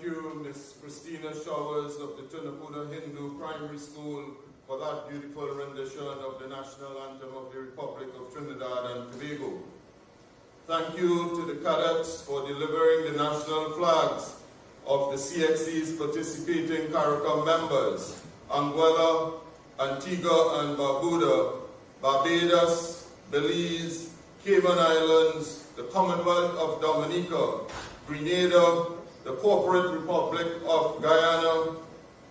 you, Ms. Christina Showers of the Tunapuda Hindu Primary School, for that beautiful rendition of the national anthem of the Republic of Trinidad and Tobago. Thank you to the cadets for delivering the national flags of the CXC's participating CARICOM members, Anguilla, Antigua and Barbuda, Barbados, Belize, Cayman Islands, the Commonwealth of Dominica, Grenada, the Corporate Republic of Guyana,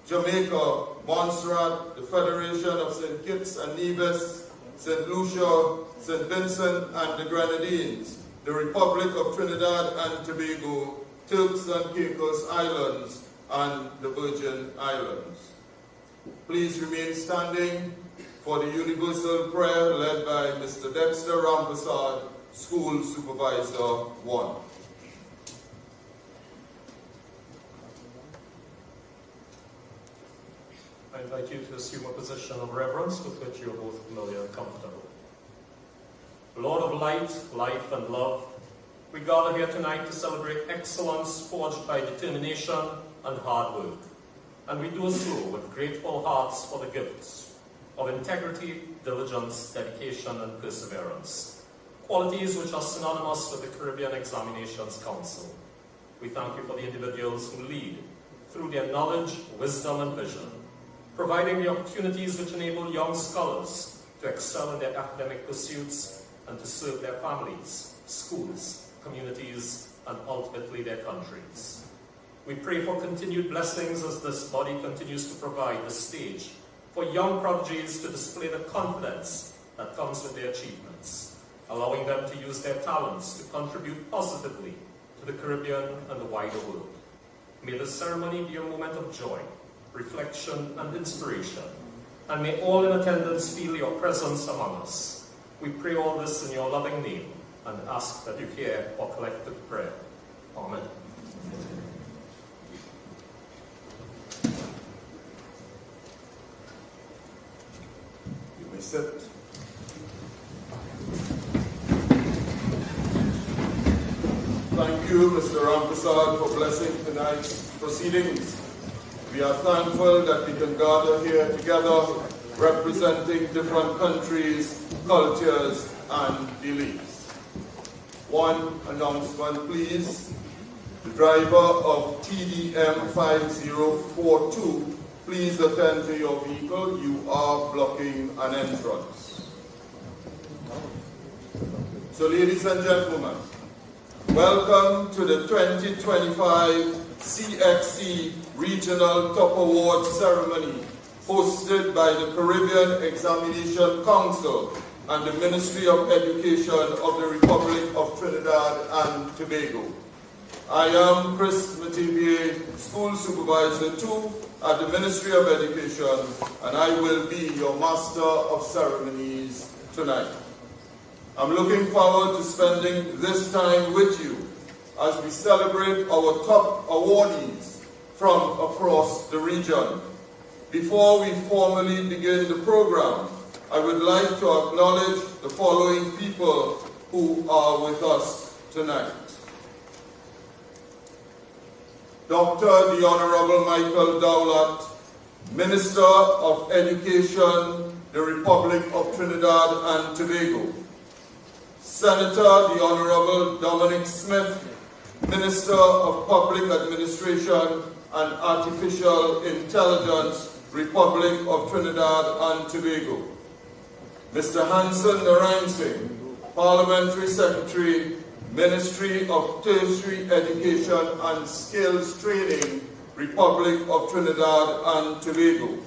Jamaica, Montserrat, the Federation of St. Kitts and Nevis, St. Lucia, St. Vincent and the Grenadines, the Republic of Trinidad and Tobago, Turks and Caicos Islands, and the Virgin Islands. Please remain standing for the universal prayer led by Mr. Dexter Rampasad, School Supervisor 1. I invite you to assume a position of reverence with which you are both familiar and comfortable. Lord of light, life, and love, we gather here tonight to celebrate excellence forged by determination and hard work. And we do so with grateful hearts for the gifts of integrity, diligence, dedication, and perseverance, qualities which are synonymous with the Caribbean Examinations Council. We thank you for the individuals who lead through their knowledge, wisdom, and vision, providing the opportunities which enable young scholars to excel in their academic pursuits and to serve their families, schools, communities, and ultimately their countries. We pray for continued blessings as this body continues to provide the stage for young prodigies to display the confidence that comes with their achievements, allowing them to use their talents to contribute positively to the Caribbean and the wider world. May this ceremony be a moment of joy, reflection, and inspiration, and may all in attendance feel your presence among us. We pray all this in your loving name and ask that you hear our collective prayer. Amen. You may sit. Thank you, Mr. Rampasad, for blessing tonight's proceedings. We are thankful that we can gather here together representing different countries, cultures, and beliefs. One announcement, please. The driver of TDM 5042, please attend to your vehicle. You are blocking an entrance. So, ladies and gentlemen, welcome to the 2025 CXC Regional Top Award Ceremony hosted by the Caribbean Examination Council and the Ministry of Education of the Republic of Trinidad and Tobago. I am Chris Mativier, School Supervisor 2 at the Ministry of Education, and I will be your Master of Ceremonies tonight. I'm looking forward to spending this time with you as we celebrate our top awardees from across the region. Before we formally begin the program, I would like to acknowledge the following people who are with us tonight. Dr. the Honorable Michael Dowlett, Minister of Education, the Republic of Trinidad and Tobago. Senator the Honorable Dominic Smith, Minister of Public Administration and Artificial Intelligence, Republic of Trinidad and Tobago. Mr. Hanson Narayansingh, Parliamentary Secretary, Ministry of Tertiary Education and Skills Training, Republic of Trinidad and Tobago.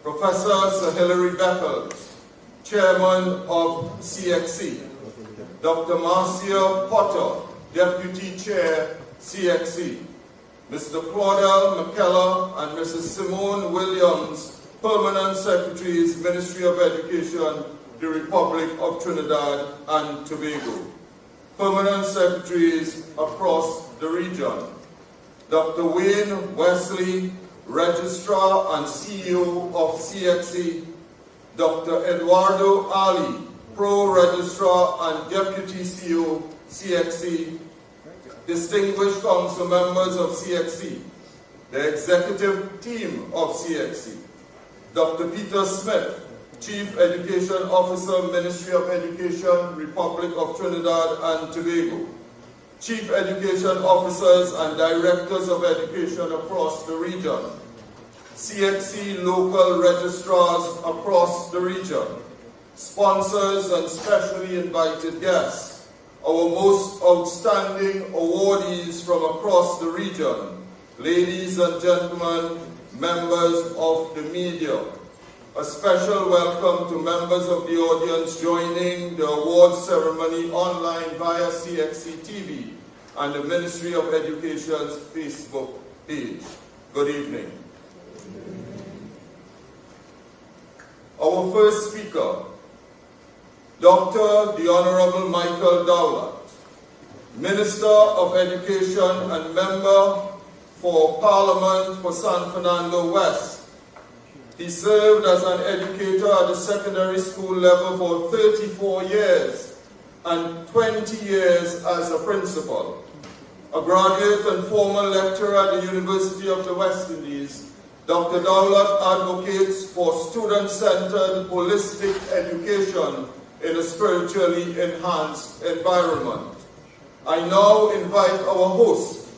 Professor Sir Hilary Beckles, Chairman of CXC. Dr. Marcia Potter, Deputy Chair, CXC. Mr. Claudel McKellar and Mrs. Simone Williams, Permanent Secretaries, Ministry of Education, the Republic of Trinidad and Tobago. Permanent Secretaries across the region. Dr. Wayne Wesley, Registrar and CEO of CXC. Dr. Eduardo Ali, Pro Registrar and Deputy CEO, CXC. distinguished council members of CXC, the executive team of CXC, Dr. Peter Smith, Chief Education Officer, Ministry of Education, Republic of Trinidad and Tobago, Chief Education Officers and Directors of Education across the region, CXC local registrars across the region, sponsors and specially invited guests, our most outstanding awardees from across the region, ladies and gentlemen, members of the media. A special welcome to members of the audience joining the awards ceremony online via CXC TV and the Ministry of Education's Facebook page. Good evening. Our first speaker, Dr. the Honorable Michael Dowlett, Minister of Education and Member for Parliament for San Fernando West. He served as an educator at the secondary school level for 34 years and 20 years as a principal. A graduate and former lecturer at the University of the West Indies, Dr. Dowlett advocates for student-centered holistic education in a spiritually enhanced environment. I now invite our host,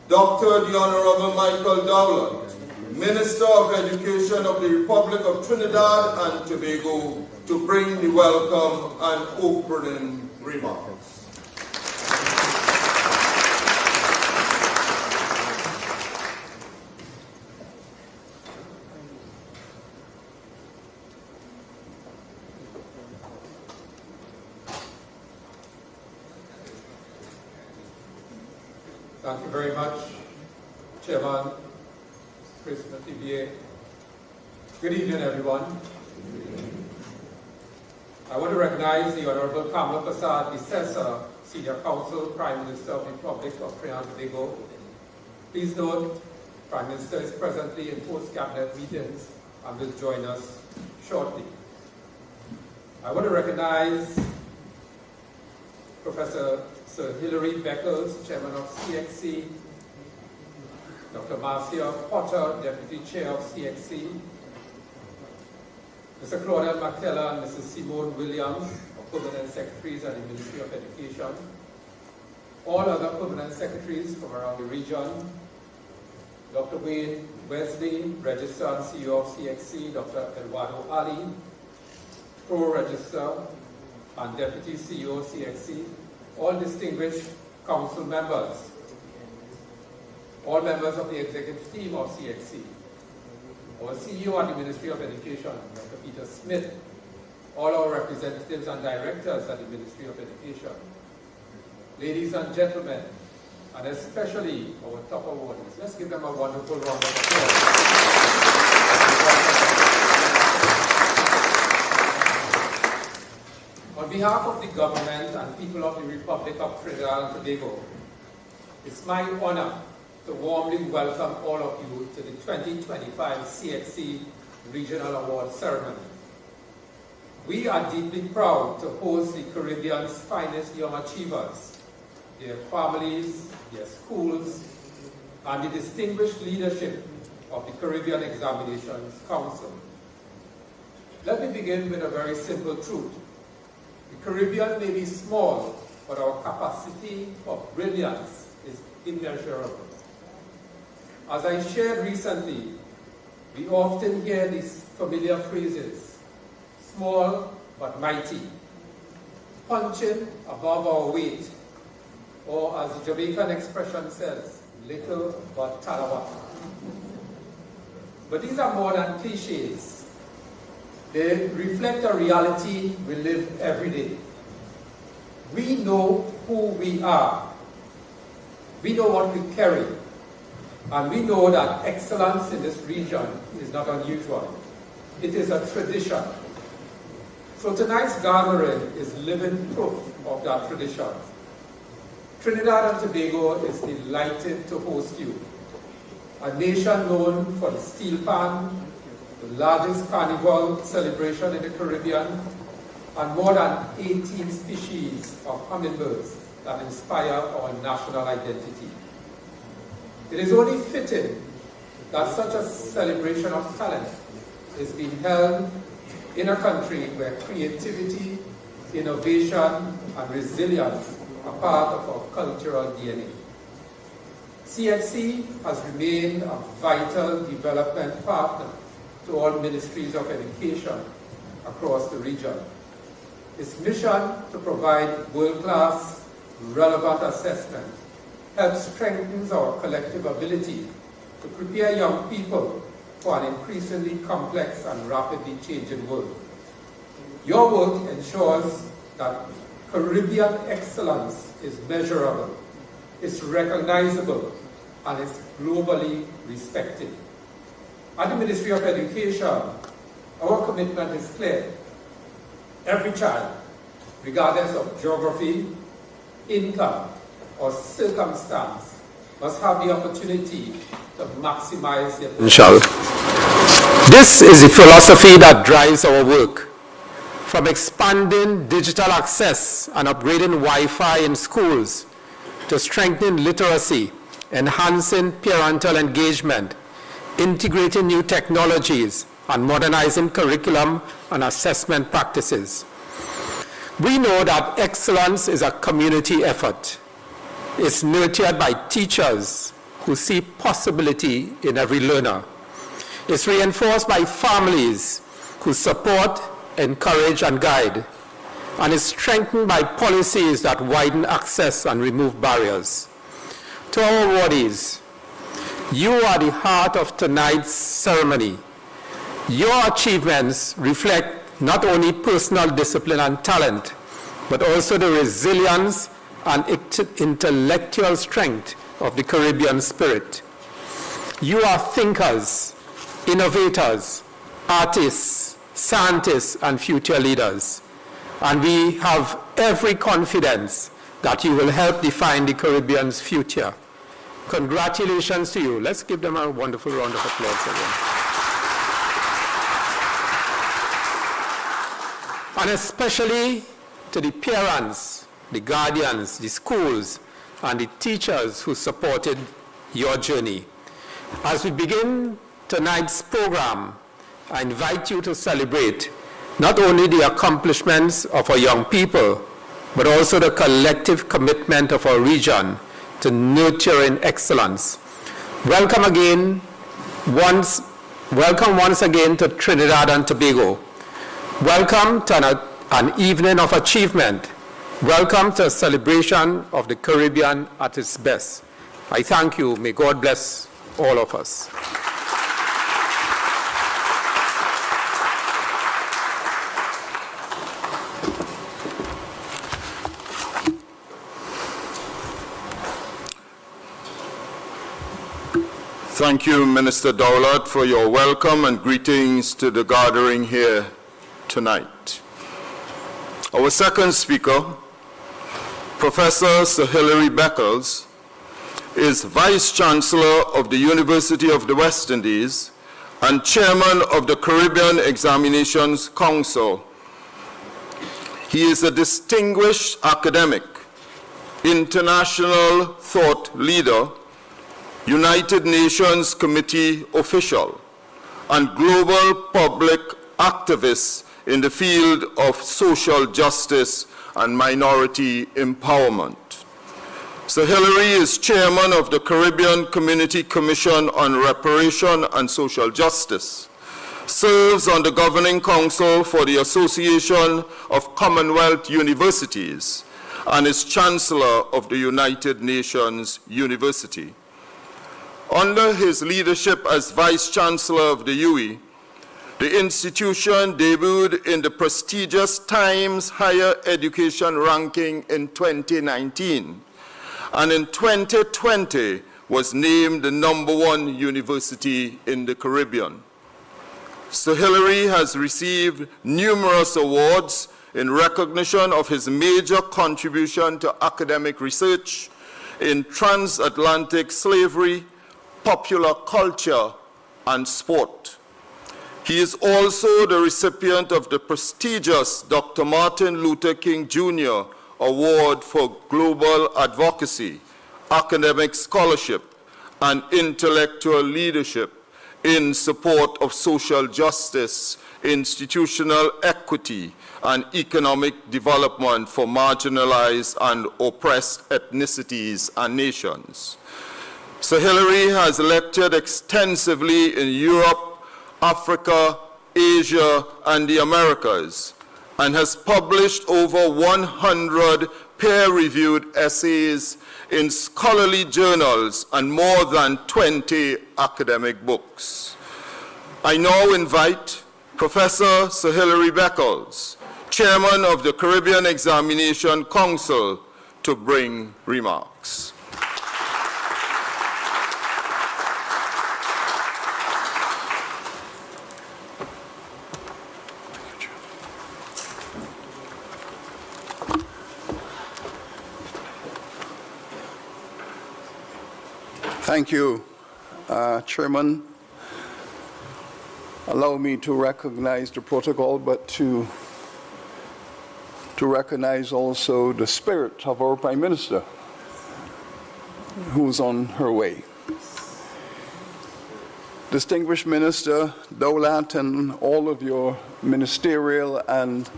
Dr. the Honorable Michael Dowlett, Minister of Education of the Republic of Trinidad and Tobago, to bring the welcome and opening remarks. Thank you very much, Chairman Chris Mativier. Good evening, everyone. I want to recognize the Honorable Kamala Prasad Visesa, Senior Counsel, Prime Minister of the Republic of Trinidad and Tobago. Please note, Prime Minister is presently in post-cabinet meetings and will join us shortly. I want to recognize Professor Sir Hilary Beckles, Chairman of CXC, Dr. Marcia Potter, Deputy Chair of CXC, Mr. Claudia McKellar and Mrs. Simone Williams, Permanent Secretaries at the Ministry of Education, all other Permanent Secretaries from around the region, Dr. Wayne Wesley, Registrar and CEO of CXC, Dr. Eduardo Ali, Pro-Registrar and Deputy CEO of CXC, all distinguished council members, all members of the executive team of CXC, our CEO at the Ministry of Education, Dr. Peter Smith, all our representatives and directors at the Ministry of Education, ladies and gentlemen, and especially our top awardees. Let's give them a wonderful round of applause. On behalf of the government and people of the Republic of Trinidad and Tobago, it's my honor to warmly welcome all of you to the 2025 CXC Regional Award Ceremony. We are deeply proud to host the Caribbean's finest young achievers, their families, their schools, and the distinguished leadership of the Caribbean Examinations Council. Let me begin with a very simple truth. The Caribbean may be small, but our capacity for brilliance is immeasurable. As I shared recently, we often hear these familiar phrases, small but mighty, punching above our weight, or as the Jamaican expression says, little but talawa. But these are more than cliches. They reflect a reality we live every day. We know who we are. We know what we carry. And we know that excellence in this region is not unusual. It is a tradition. So tonight's gathering is living proof of that tradition. Trinidad and Tobago is delighted to host you. A nation known for the steel pan, the largest carnival celebration in the Caribbean, and more than 18 species of hummingbirds. that inspire our national identity. It is only fitting that such a celebration of talent is being held in a country where creativity, innovation, and resilience are part of our cultural DNA. CXC has remained a vital development partner to all ministries of education across the region. Its mission to provide world-class, relevant assessment helps strengthen our collective ability to prepare young people for an increasingly complex and rapidly changing world. Your work ensures that Caribbean excellence is measurable, is recognizable, and is globally respected. At the Ministry of Education, our commitment is clear. Every child, regardless of geography, income, or circumstance, must have the opportunity to maximize their potential. This is the philosophy that drives our work. From expanding digital access and upgrading Wi-Fi in schools, to strengthening literacy, enhancing parental engagement, integrating new technologies, and modernizing curriculum and assessment practices. We know that excellence is a community effort. It's nurtured by teachers who see possibility in every learner. It's reinforced by families who support, encourage, and guide. And is strengthened by policies that widen access and remove barriers. To our awardees, you are the heart of tonight's ceremony. Your achievements reflect not only personal discipline and talent, but also the resilience and intellectual strength of the Caribbean spirit. You are thinkers, innovators, artists, scientists, and future leaders. And we have every confidence that you will help define the Caribbean's future. Congratulations to you. Let's give them a wonderful round of applause again. And especially to the parents, the guardians, the schools, and the teachers who supported your journey. As we begin tonight's program, I invite you to celebrate not only the accomplishments of our young people, but also the collective commitment of our region to nurturing excellence. Welcome once again to Trinidad and Tobago. Welcome to an evening of achievement. Welcome to a celebration of the Caribbean at its best. I thank you. May God bless all of us. Thank you, Minister Dowlett, for your welcome and greetings to the gathering here tonight. Our second speaker, Professor Sir Hilary Beckles, is Vice-Chancellor of the University of the West Indies and Chairman of the Caribbean Examinations Council. He is a distinguished academic, international thought leader, United Nations Committee official, and global public activist in the field of social justice and minority empowerment. Sir Hilary is chairman of the Caribbean Community Commission on Reparation and Social Justice, serves on the Governing Council for the Association of Commonwealth Universities, and is Chancellor of the United Nations University. Under his leadership as Vice-Chancellor of the UE, the institution debuted in the prestigious Times Higher Education ranking in 2019, and in 2020 was named the #1 university in the Caribbean. Sir Hilary has received numerous awards in recognition of his major contribution to academic research in transatlantic slavery, popular culture, and sport. He is also the recipient of the prestigious Dr. Martin Luther King Jr. Award for Global Advocacy, Academic Scholarship, and Intellectual Leadership in support of social justice, institutional equity, and economic development for marginalized and oppressed ethnicities and nations. Sir Hilary has lectured extensively in Europe, Africa, Asia, and the Americas, and has published over 100 peer-reviewed essays in scholarly journals and more than 20 academic books. I now invite Professor Sir Hilary Beckles, Chairman of the Caribbean Examination Council, to bring remarks. Thank you, Chairman. Allow me to recognize the protocol, but to recognize also the spirit of our Prime Minister, who's on her way. Distinguished Minister Dowlat and all of your ministerial and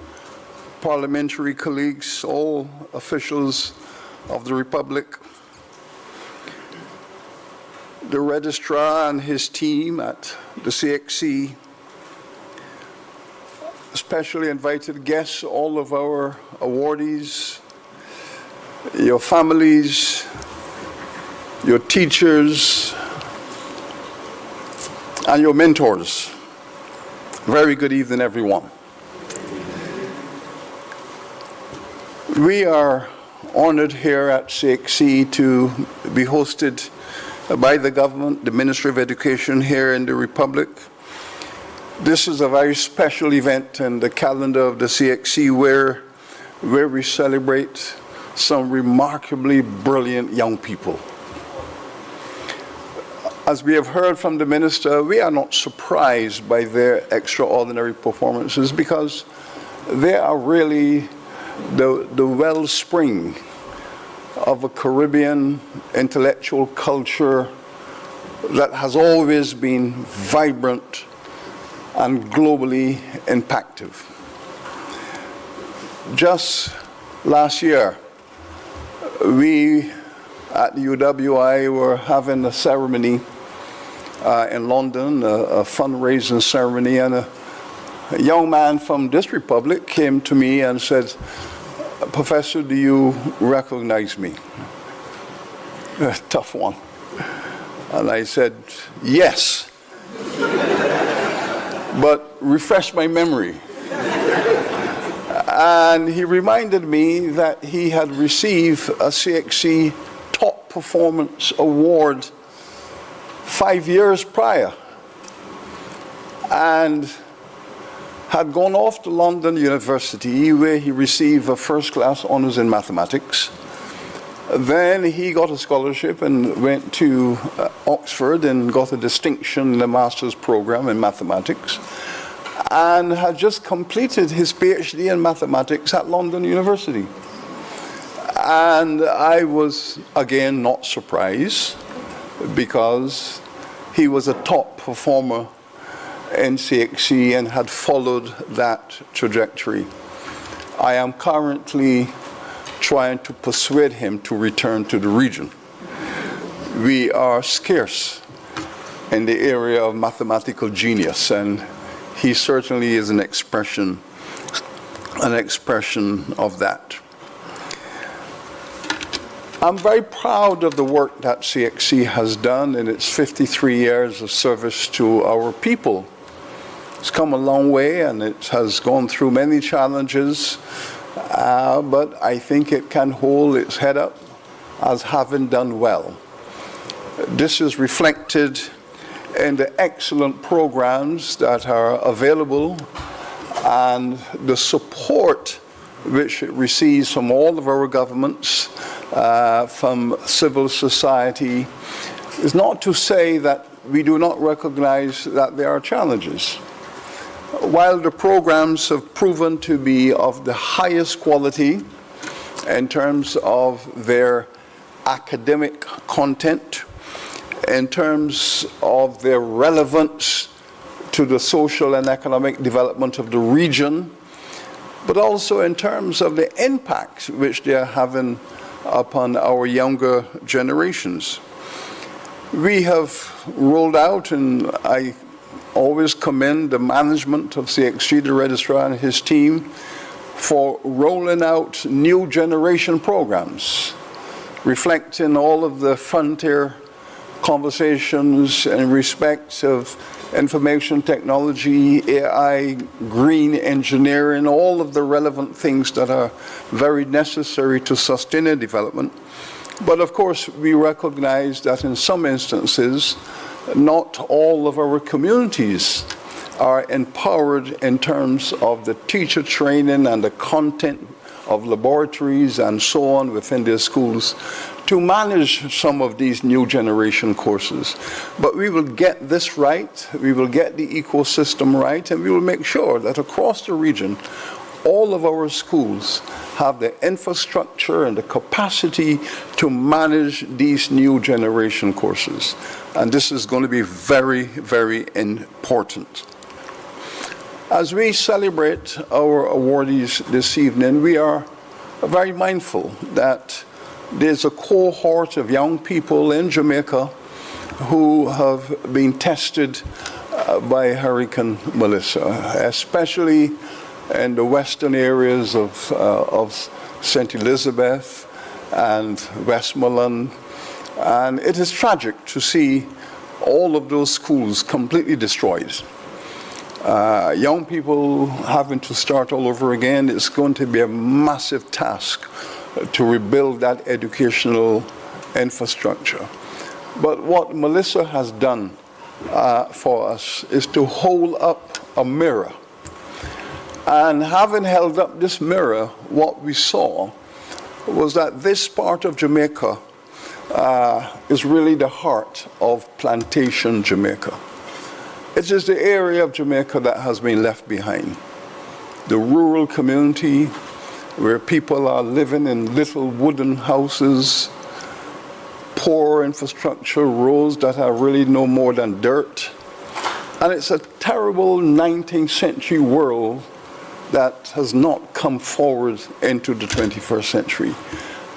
parliamentary colleagues, all officials of the Republic, the Registrar and his team at the CXC, especially invited guests, all of our awardees, your families, your teachers, and your mentors. Very good evening, everyone. We are honored here at CXC to be hosted by the government, the Ministry of Education here in the Republic. This is a very special event in the calendar of the CXC where we celebrate some remarkably brilliant young people. As we have heard from the Minister, we are not surprised by their extraordinary performances because they are really the wellspring of a Caribbean intellectual culture that has always been vibrant and globally impactful. Just last year, we at the UWI were having a ceremony in London, a fundraising ceremony, and a young man from this republic came to me and said, "Professor, do you recognize me?" A tough one. And I said, "Yes." But refresh my memory. And he reminded me that he had received a CXC Top Performance Award 5 years prior, and had gone off to London University where he received a first-class honors in mathematics. Then he got a scholarship and went to Oxford and got a distinction in the master's program in mathematics, and had just completed his PhD in mathematics at London University. And I was, again, not surprised because he was a top performer in CXC and had followed that trajectory. I am currently trying to persuade him to return to the region. We are scarce in the area of mathematical genius, and he certainly is an expression of that. I'm very proud of the work that CXC has done in its 53 years of service to our people. It's come a long way and it has gone through many challenges, but I think it can hold its head up as having done well. This is reflected in the excellent programs that are available and the support which it receives from all of our governments, from civil society. It's not to say that we do not recognize that there are challenges. While the programs have proven to be of the highest quality in terms of their academic content, in terms of their relevance to the social and economic development of the region, but also in terms of the impact which they are having upon our younger generations. We have rolled out, and I always commend the management of CXC, the Registrar and his team, for rolling out new generation programs, reflecting all of the frontier conversations in respect of information technology, AI, green engineering, all of the relevant things that are very necessary to sustainable development. But of course, we recognize that in some instances, not all of our communities are empowered in terms of the teacher training and the content of laboratories and so on within their schools to manage some of these new generation courses. But we will get this right, we will get the ecosystem right, and we will make sure that across the region, all of our schools have the infrastructure and the capacity to manage these new generation courses. And this is going to be very, very important. As we celebrate our awardees this evening, we are very mindful that there's a cohort of young people in Jamaica who have been tested by Hurricane Melissa, especially in the western areas of St. Elizabeth and Westmoreland. And it is tragic to see all of those schools completely destroyed. Young people having to start all over again. It's going to be a massive task to rebuild that educational infrastructure. But what Melissa has done for us is to hold up a mirror. And having held up this mirror, what we saw was that this part of Jamaica is really the heart of plantation Jamaica. It is the area of Jamaica that has been left behind. The rural community where people are living in little wooden houses, poor infrastructure, roads that are really no more than dirt. And it's a terrible 19th century world that has not come forward into the 21st century.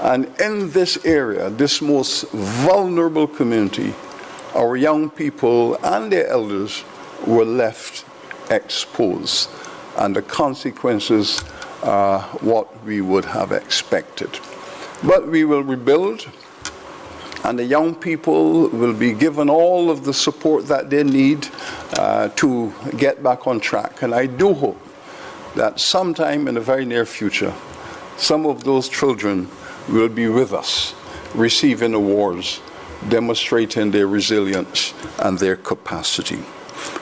And in this area, this most vulnerable community, our young people and their elders were left exposed. And the consequences are what we would have expected. But we will rebuild, and the young people will be given all of the support that they need to get back on track. And I do hope that sometime in the very near future, some of those children will be with us, receiving awards, demonstrating their resilience and their capacity.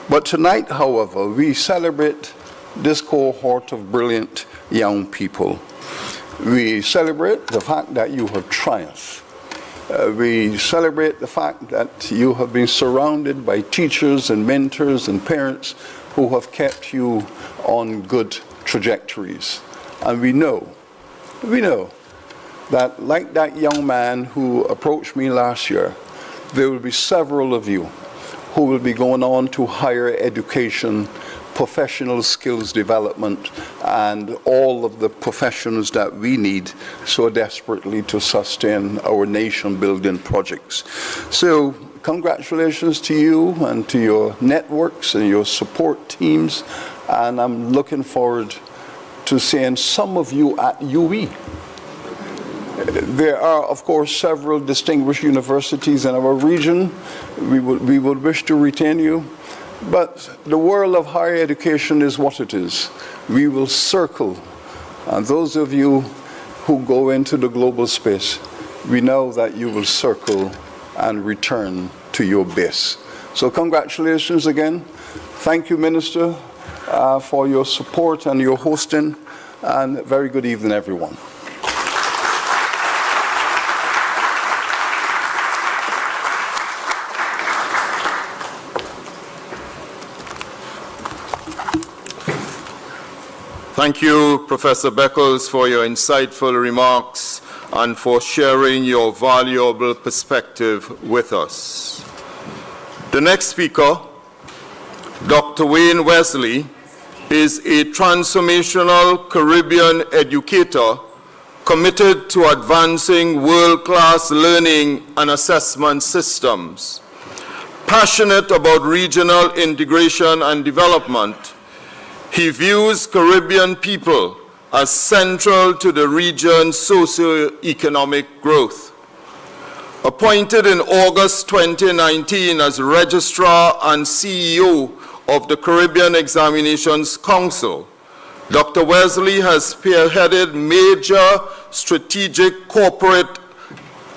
But tonight, however, we celebrate this cohort of brilliant young people. We celebrate the fact that you have triumphed. We celebrate the fact that you have been surrounded by teachers and mentors and parents who have kept you on good trajectories. And we know that, like that young man who approached me last year, there will be several of you who will be going on to higher education, professional skills development, and all of the professions that we need so desperately to sustain our nation-building projects. So congratulations to you and to your networks and your support teams, and I'm looking forward to seeing some of you at UE. There are, of course, several distinguished universities in our region. We would wish to retain you. But the world of higher education is what it is. We will circle. And those of you who go into the global space, we know that you will circle and return to your base. So congratulations again. Thank you, Minister, for your support and your hosting. And very good evening, everyone. Thank you, Professor Beckles, for your insightful remarks and for sharing your valuable perspective with us. The next speaker, Dr. Wayne Wesley, is a transformational Caribbean educator committed to advancing world-class learning and assessment systems. Passionate about regional integration and development, he views Caribbean people as central to the region's socio-economic growth. Appointed in August 2019 as Registrar and CEO of the Caribbean Examinations Council, Dr. Wesley has spearheaded major strategic corporate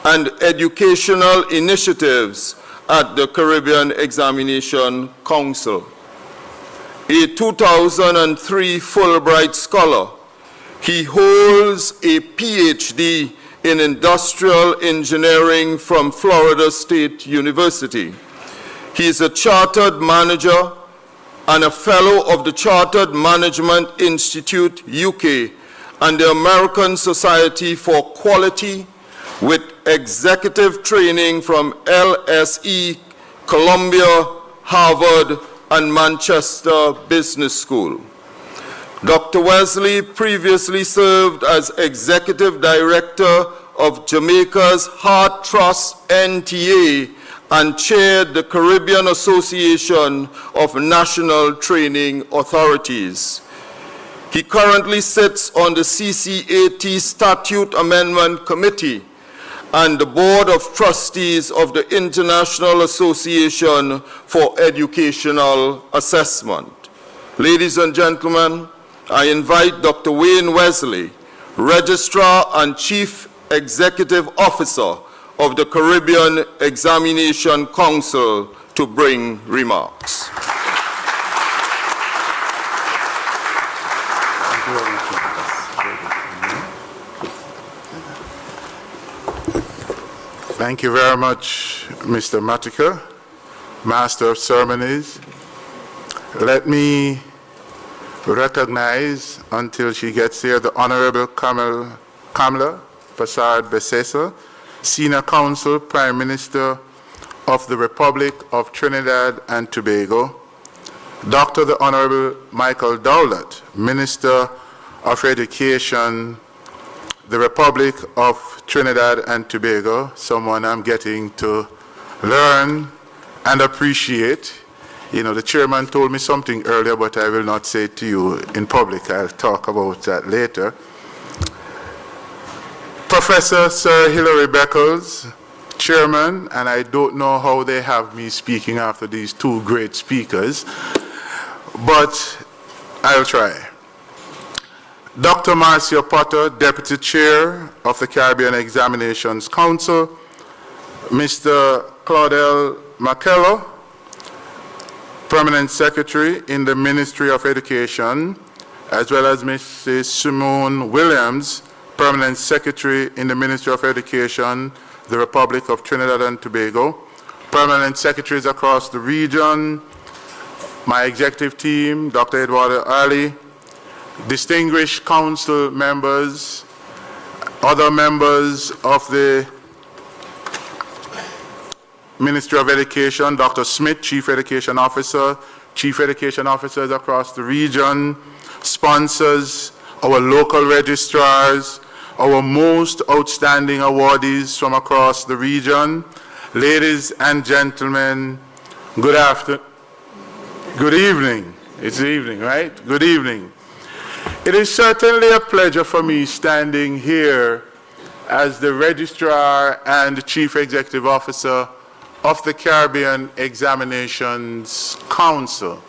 and educational initiatives at the Caribbean Examination Council. A 2003 Fulbright Scholar, he holds a PhD in Industrial Engineering from Florida State University. He is a chartered manager and a fellow of the Chartered Management Institute UK and the American Society for Quality with executive training from LSE, Columbia, Harvard, and Manchester Business School. Dr. Wesley previously served as Executive Director of Jamaica's Heart Trust NTA and chaired the Caribbean Association of National Training Authorities. He currently sits on the CCAT Statute Amendment Committee and the Board of Trustees of the International Association for Educational Assessment. Ladies and gentlemen, I invite Dr. Wayne Wesley, Registrar and Chief Executive Officer of the Caribbean Examination Council, to bring remarks. Thank you very much, Mr. Matica, Master of Ceremonies. Let me recognize, until she gets here, the Honorable Kamala Persad-Besesa, Senior Counsel, Prime Minister of the Republic of Trinidad and Tobago, Dr. the Honorable Michael Dowlett, Minister of Education, the Republic of Trinidad and Tobago, someone I'm getting to learn and appreciate. You know, the chairman told me something earlier, but I will not say it to you in public. I'll talk about that later. Professor Sir Hilary Beckles, Chairman, and I don't know how they have me speaking after these two great speakers, but I'll try. Dr. Marcia Potter, Deputy Chair of the Caribbean Examinations Council, Mr. Claudel McKellar, Permanent Secretary in the Ministry of Education, as well as Mrs. Simone Williams, Permanent Secretary in the Ministry of Education, the Republic of Trinidad and Tobago, Permanent Secretaries across the region, my executive team, Dr. Eduardo Ali, distinguished council members, other members of the Ministry of Education, Dr. Smith, Chief Education Officer, Chief Education Officers across the region, sponsors, our local registrars, our most outstanding awardees from across the region. Ladies and gentlemen, good evening. It's evening, right? Good evening. It is certainly a pleasure for me standing here as the Registrar and Chief Executive Officer of the Caribbean Examinations Council,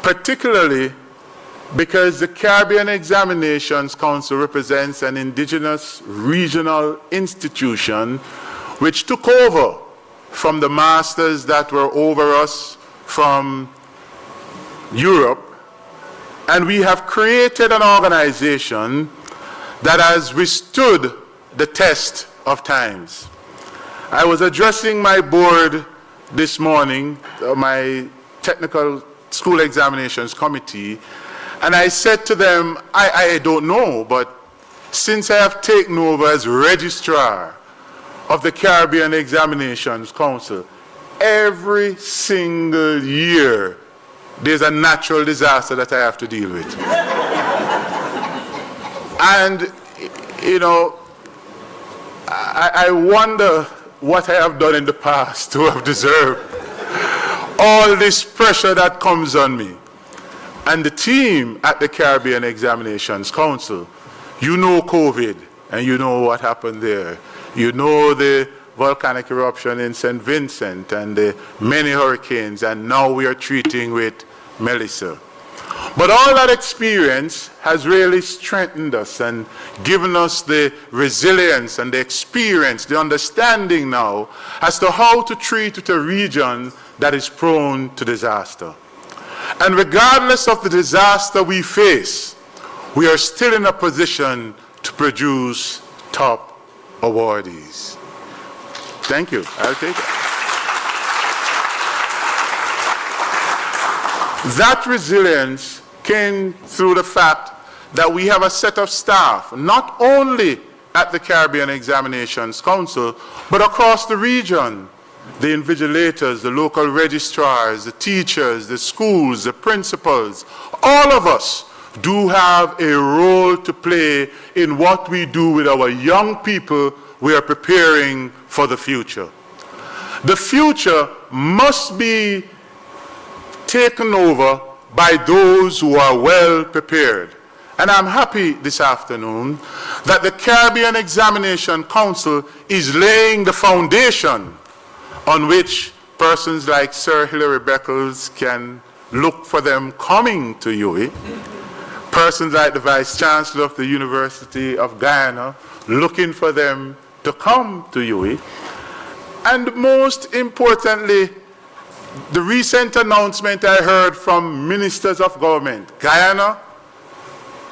particularly because the Caribbean Examinations Council represents an indigenous regional institution which took over from the masters that were over us from Europe, and we have created an organization that has withstood the test of times. I was addressing my board this morning, my technical school examinations committee, And I said to them, I don't know, but since I have taken over as Registrar of the Caribbean Examinations Council, every single year there's a natural disaster that I have to deal with. And, you know, I wonder what I have done in the past to have deserved all this pressure that comes on me. And the team at the Caribbean Examinations Council, you know COVID, and you know what happened there. You know the volcanic eruption in St. Vincent and the many hurricanes, and now we are treating with Melissa. But all that experience has really strengthened us and given us the resilience and the experience, the understanding now as to how to treat with a region that is prone to disaster. And regardless of the disaster we face, we are still in a position to produce top awardees. Thank you. I'll take it. That resilience came through the fact that we have a set of staff, not only at the Caribbean Examinations Council, but across the region. The invigilators, the local registrars, the teachers, the schools, the principals, all of us do have a role to play in what we do with our young people. We are preparing for the future. The future must be taken over by those who are well prepared. And I'm happy this afternoon that the Caribbean Examination Council is laying the foundation on which persons like Sir Hilary Beckles can look for them coming to UWI. Persons like the Vice Chancellor of the University of Guyana looking for them to come to UWI. And most importantly, the recent announcement I heard from ministers of government, Guyana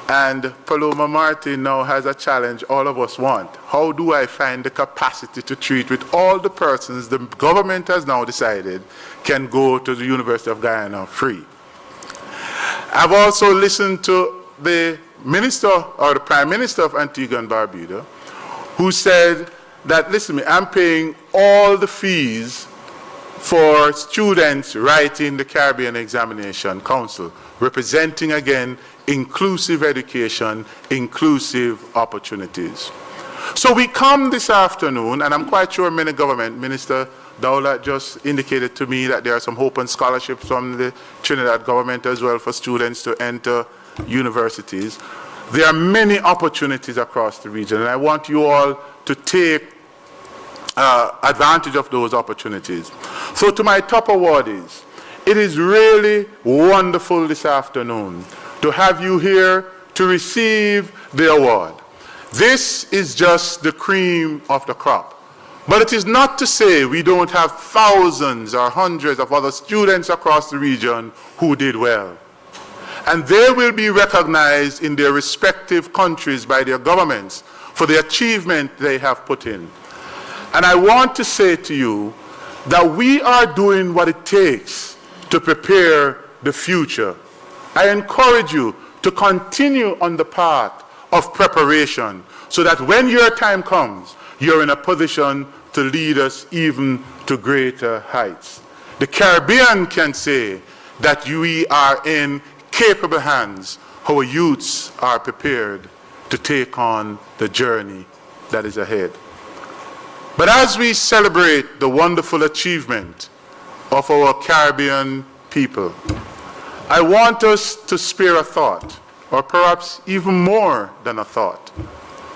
and Paloma Martin now has a challenge all of us want. How do I find the capacity to treat with all the persons the government has now decided can go to the University of Guyana free? I've also listened to the minister or the Prime Minister of Antigua and Barbuda, who said that, listen, I'm paying all the fees for students writing the Caribbean Examination Council, representing again inclusive education, inclusive opportunities. So we come this afternoon, and I'm quite sure many government, Minister Dowlett just indicated to me that there are some hope and scholarships from the Trinidad government as well for students to enter universities. There are many opportunities across the region, and I want you all to take advantage of those opportunities. So to my top awardees, it is really wonderful this afternoon to have you here to receive the award. This is just the cream of the crop. But it is not to say we don't have thousands or hundreds of other students across the region who did well. And they will be recognized in their respective countries by their governments for the achievement they have put in. And I want to say to you that we are doing what it takes to prepare the future. I encourage you to continue on the path of preparation so that when your time comes, you're in a position to lead us even to greater heights. The Caribbean can say that we are in capable hands. Our youths are prepared to take on the journey that is ahead. But as we celebrate the wonderful achievement of our Caribbean people, I want us to spare a thought, or perhaps even more than a thought,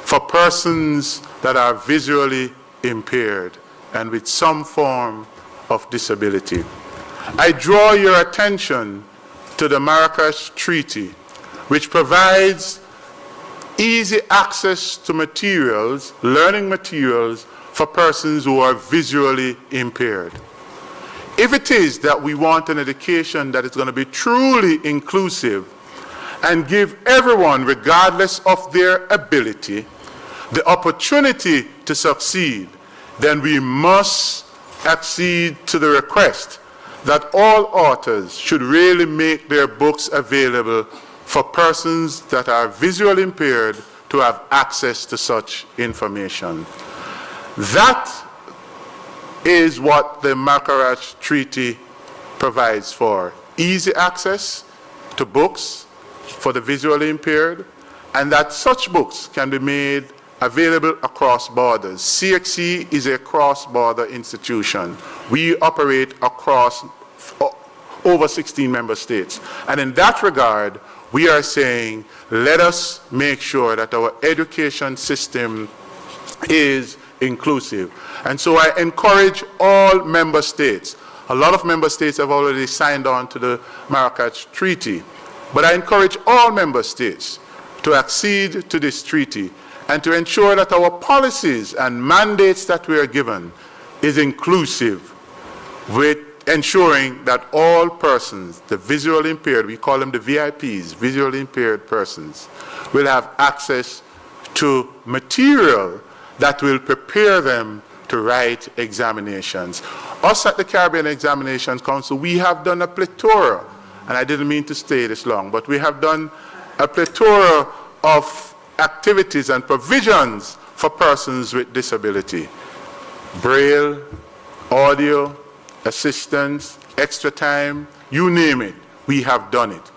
for persons that are visually impaired and with some form of disability. I draw your attention to the Marrakesh Treaty, which provides easy access to materials, learning materials, for persons who are visually impaired. If it is that we want an education that is going to be truly inclusive and give everyone, regardless of their ability, the opportunity to succeed, then we must accede to the request that all authors should really make their books available for persons that are visually impaired to have access to such information. That is what the Marrakech Treaty provides for. Easy access to books for the visually impaired, and that such books can be made available across borders. CXC is a cross-border institution. We operate across over 16 member states. And in that regard, we are saying, let us make sure that our education system is inclusive. And so I encourage all member states. A lot of member states have already signed on to the Marrakech Treaty. But I encourage all member states to accede to this treaty and to ensure that our policies and mandates that we are given is inclusive, with ensuring that all persons, the visually impaired, we call them the VIPs, visually impaired persons, will have access to material that will prepare them to write examinations. Us at the Caribbean Examinations Council, we have done a plethora, and I didn't mean to stay this long, but we have done a plethora of activities and provisions for persons with disability. Braille, audio, assistance, extra time, you name it, we have done it.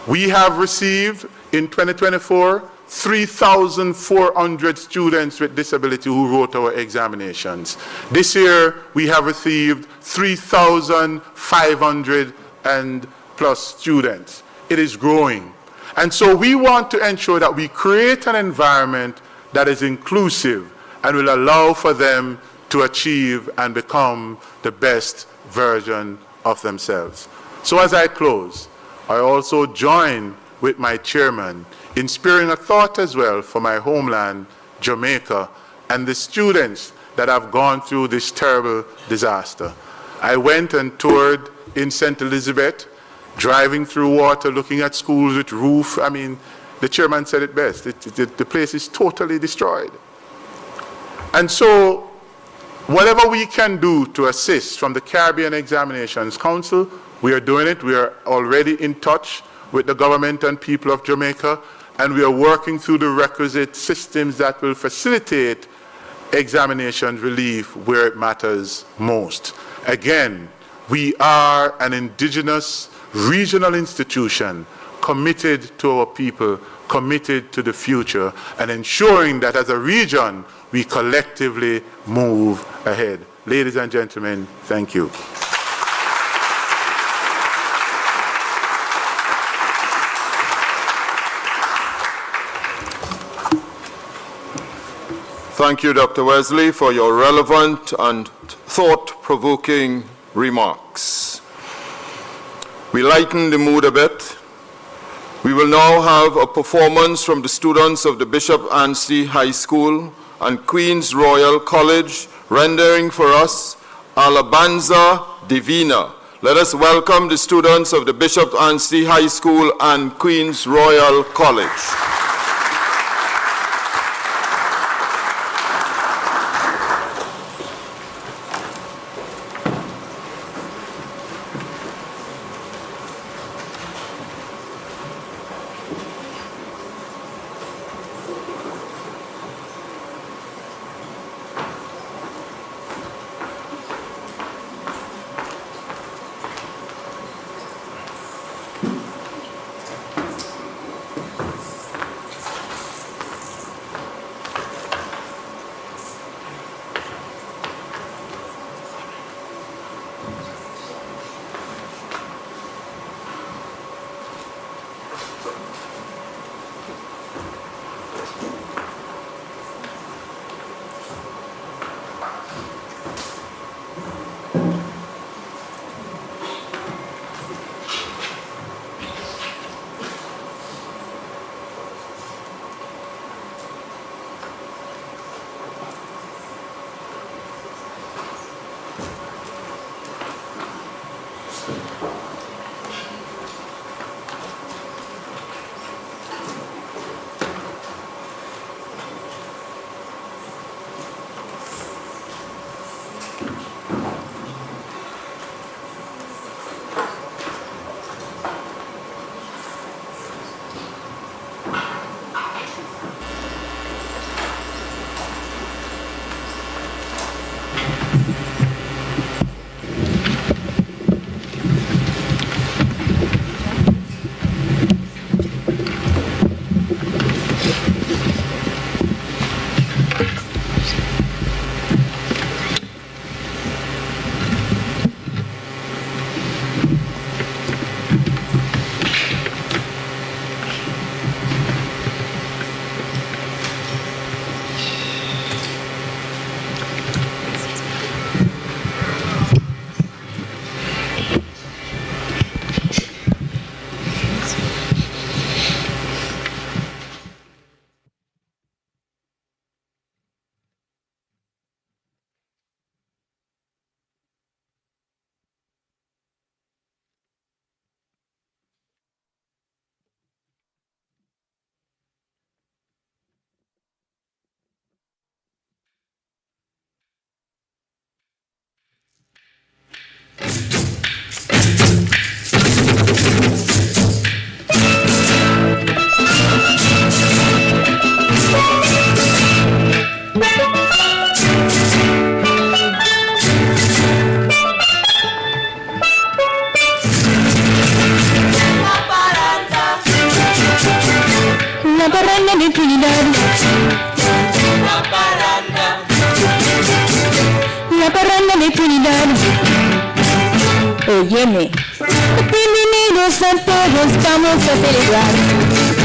We have received in 2024 3,400 students with disability who wrote our examinations. This year we have received 3,500 and plus students. It is growing. And so we want to ensure that we create an environment that is inclusive and will allow for them to achieve and become the best version of themselves. So as I close, I also join with my chairman in sparing a thought as well for my homeland, Jamaica, and the students that have gone through this terrible disaster. I went and toured in St. Elizabeth, driving through water, looking at schools with roof. I mean, the chairman said it best. The place is totally destroyed. And so, whatever we can do to assist from the Caribbean Examinations Council, we are doing it. We are already in touch with the government and people of Jamaica, and we are working through the requisite systems that will facilitate examination relief where it matters most. Again, we are an indigenous regional institution committed to our people, committed to the future, and ensuring that as a region, we collectively move ahead. Ladies and gentlemen, thank you. Thank you, Dr. Wesley, for your relevant and thought-provoking remarks. We lighten the mood a bit. We will now have a performance from the students of the Bishop Anstey High School and Queen's Royal College, rendering for us Alabanza Divina. Let us welcome the students of the Bishop Anstey High School and Queen's Royal College. Óyeme. Bienvenidos a todos, vamos a celebrar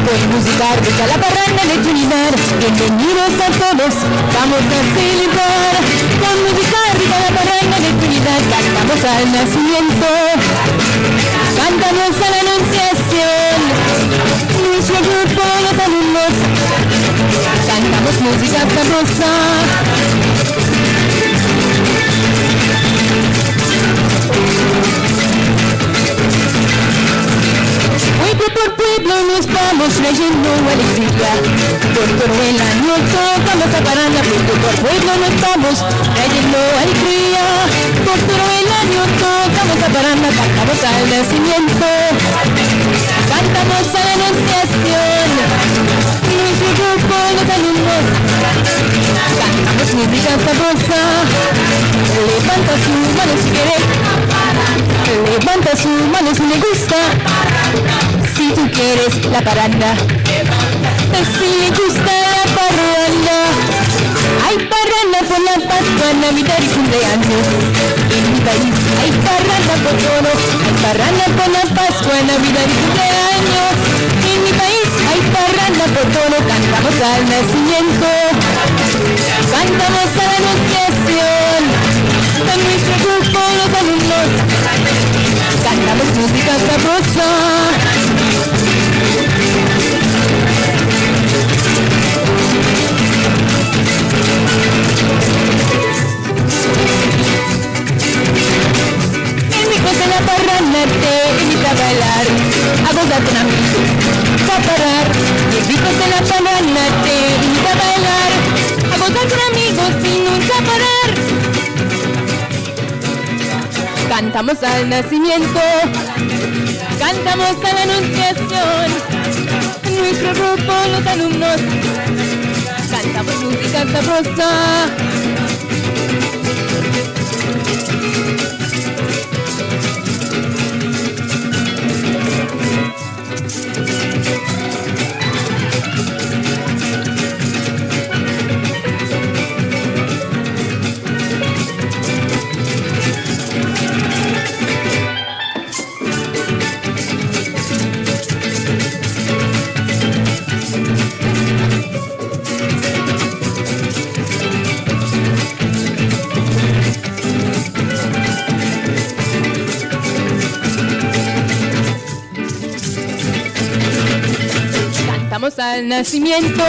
con música rica la parranda de Trinidad. Bienvenidos a todos, vamos a celebrar con música rica la parranda de Trinidad. Cantamos al nacimiento, cantamos a la anunciación, nuestro grupo los alumnos, cantamos música sabrosa. Pueblo por pueblo nos vamos trayendo alegría, por todo el año tocamos a parranda. Pueblo por pueblo nos vamos trayendo alegría, por todo el año tocamos a parranda. Cantamos al nacimiento, cantamos a la anunciación, nuestro grupo los alumnos, cantamos música sabrosa. Levanta su mano si quiere, levanta su mano si le gusta. Si tú quieres la parranda, si le gusta la parranda. Hay parranda por la Pascua, Navidad y cumpleaños. En mi país hay parranda por todo, hay parranda por la Pascua, Navidad y cumpleaños. En mi país hay parranda por todo, cantamos al nacimiento, cantamos a la anunciación, a nuestro grupo los alumnos, cantamos música sabrosa. En mi casa la parranda te invita a bailar, a gozar con amigos, a parar. En mi casa la parranda te invita a bailar, a gozar con amigos y nunca parar. Cantamos al nacimiento, cantamos a la anunciación, nuestro grupo los alumnos, cantamos música sabrosa. Cantamos al nacimiento,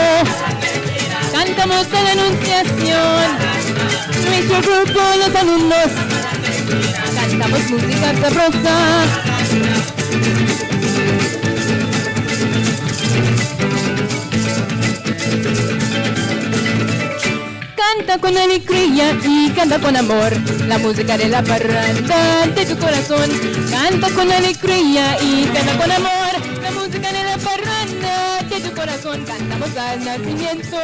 cantamos a la anunciación, nuestro grupo los alumnos, cantamos música sabrosa. Canta con alegría y canta con amor, la música de la parranda de tu corazón. Canta con alegría y canta con amor, la música de la parranda de tu corazón. Cantamos al nacimiento,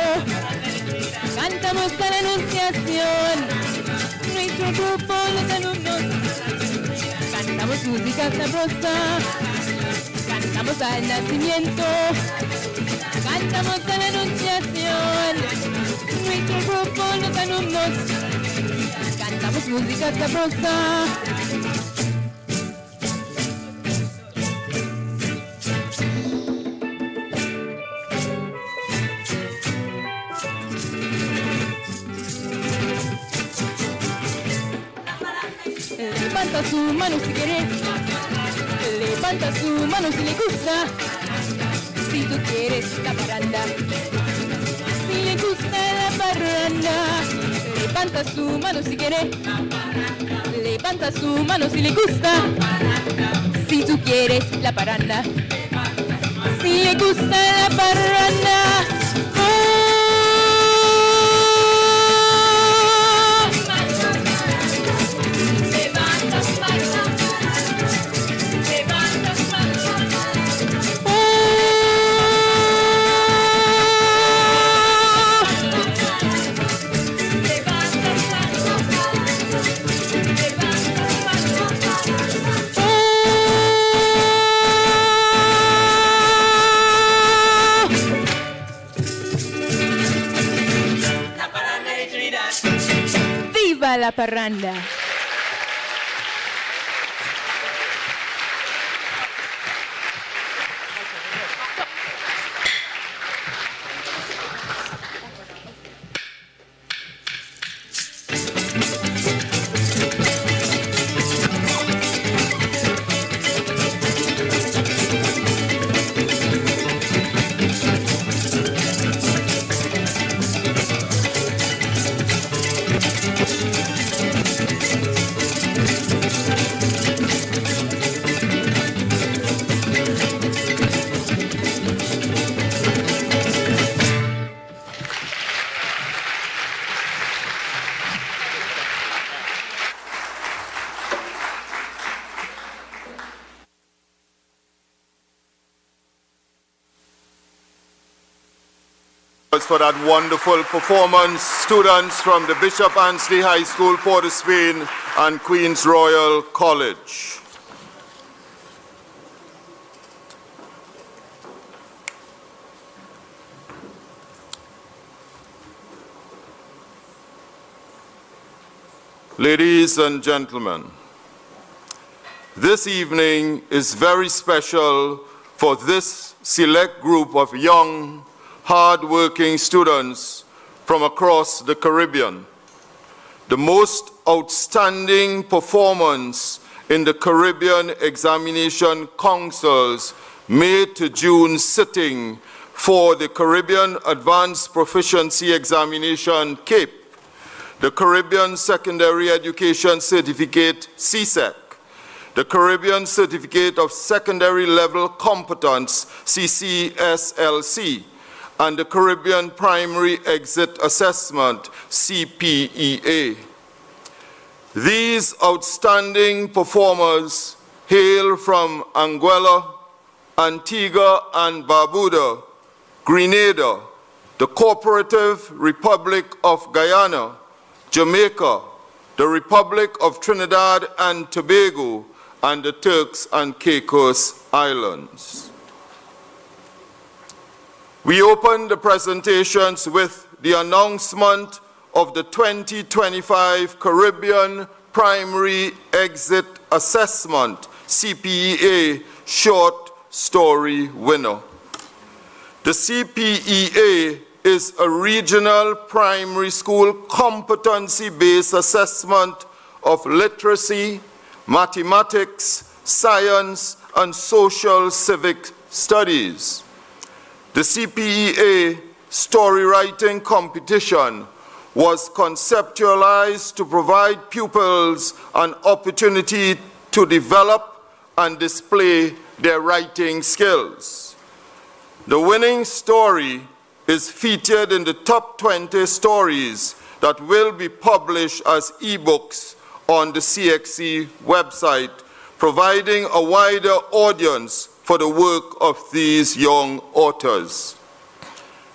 cantamos a la anunciación, nuestro grupo los alumnos, cantamos música sabrosa. Cantamos al nacimiento, cantamos a la anunciación, nuestro grupo los alumnos, cantamos música sabrosa. Levanta su mano si quiere, levanta su mano si le gusta. Si tú quieres la parranda, si le gusta la parranda, levanta su mano si quiere, levanta su mano si le gusta. Si tú quieres la parranda, si le gusta la parranda. La parranda. for that wonderful performance. Students from the Bishop Ansley High School, Port of Spain, and Queen's Royal College. Ladies and gentlemen, this evening is very special for this select group of young, hard-working students from across the Caribbean. The most outstanding performance in the Caribbean Examination Council's May to June sitting for the Caribbean Advanced Proficiency Examination, CAPE, the Caribbean Secondary Education Certificate, CSEC, the Caribbean Certificate of Secondary Level Competence, CCSLC, and the Caribbean Primary Exit Assessment, CPEA. These outstanding performers hail from Anguilla, Antigua and Barbuda, Grenada, the Cooperative Republic of Guyana, Jamaica, the Republic of Trinidad and Tobago, and the Turks and Caicos Islands. We open the presentations with the announcement of the 2025 Caribbean Primary Exit Assessment, CPEA, short story winner. The CPEA is a regional primary school competency-based assessment of literacy, mathematics, science, and social civic studies. The CPEA story writing competition was conceptualized to provide pupils an opportunity to develop and display their writing skills. The winning story is featured in the top 20 stories that will be published as ebooks on the CXC website, providing a wider audience for the work of these young authors.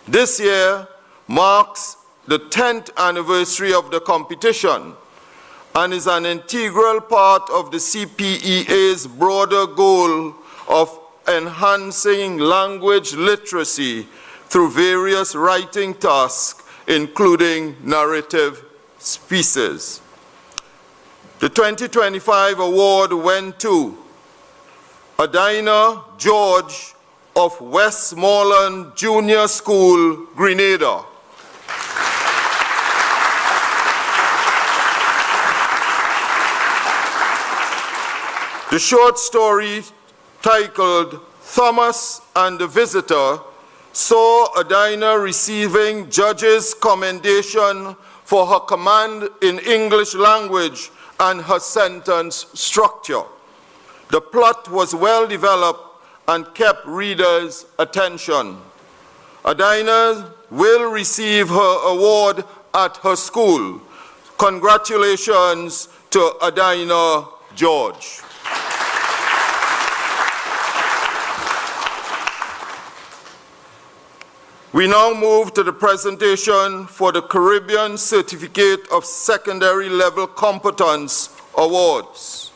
This year marks the 10th anniversary of the competition and is an integral part of the CPEA's broader goal of enhancing language literacy through various writing tasks, including narrative pieces. The 2025 award went to Adina George of Westmoreland Junior School, Grenada. The short story titled Thomas and the Visitor saw Adina receiving judges' commendation for her command in English language and her sentence structure. The plot was well developed and kept readers' attention. Adina will receive her award at her school. Congratulations to Adina George. We now move to the presentation for the Caribbean Certificate of Secondary Level Competence Awards.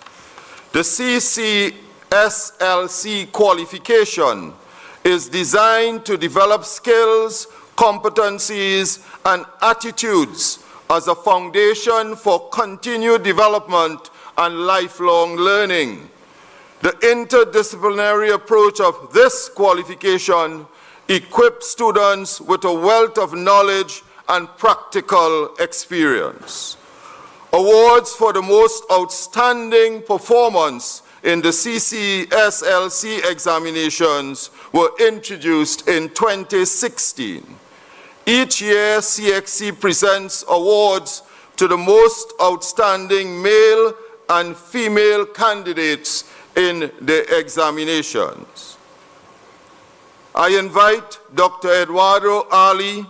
The CCSLC qualification is designed to develop skills, competencies, and attitudes as a foundation for continued development and lifelong learning. The interdisciplinary approach of this qualification equips students with a wealth of knowledge and practical experience. Awards for the most outstanding performance in the CCSLC examinations were introduced in 2016. Each year, CXC presents awards to the most outstanding male and female candidates in the examinations. I invite Dr. Eduardo Ali,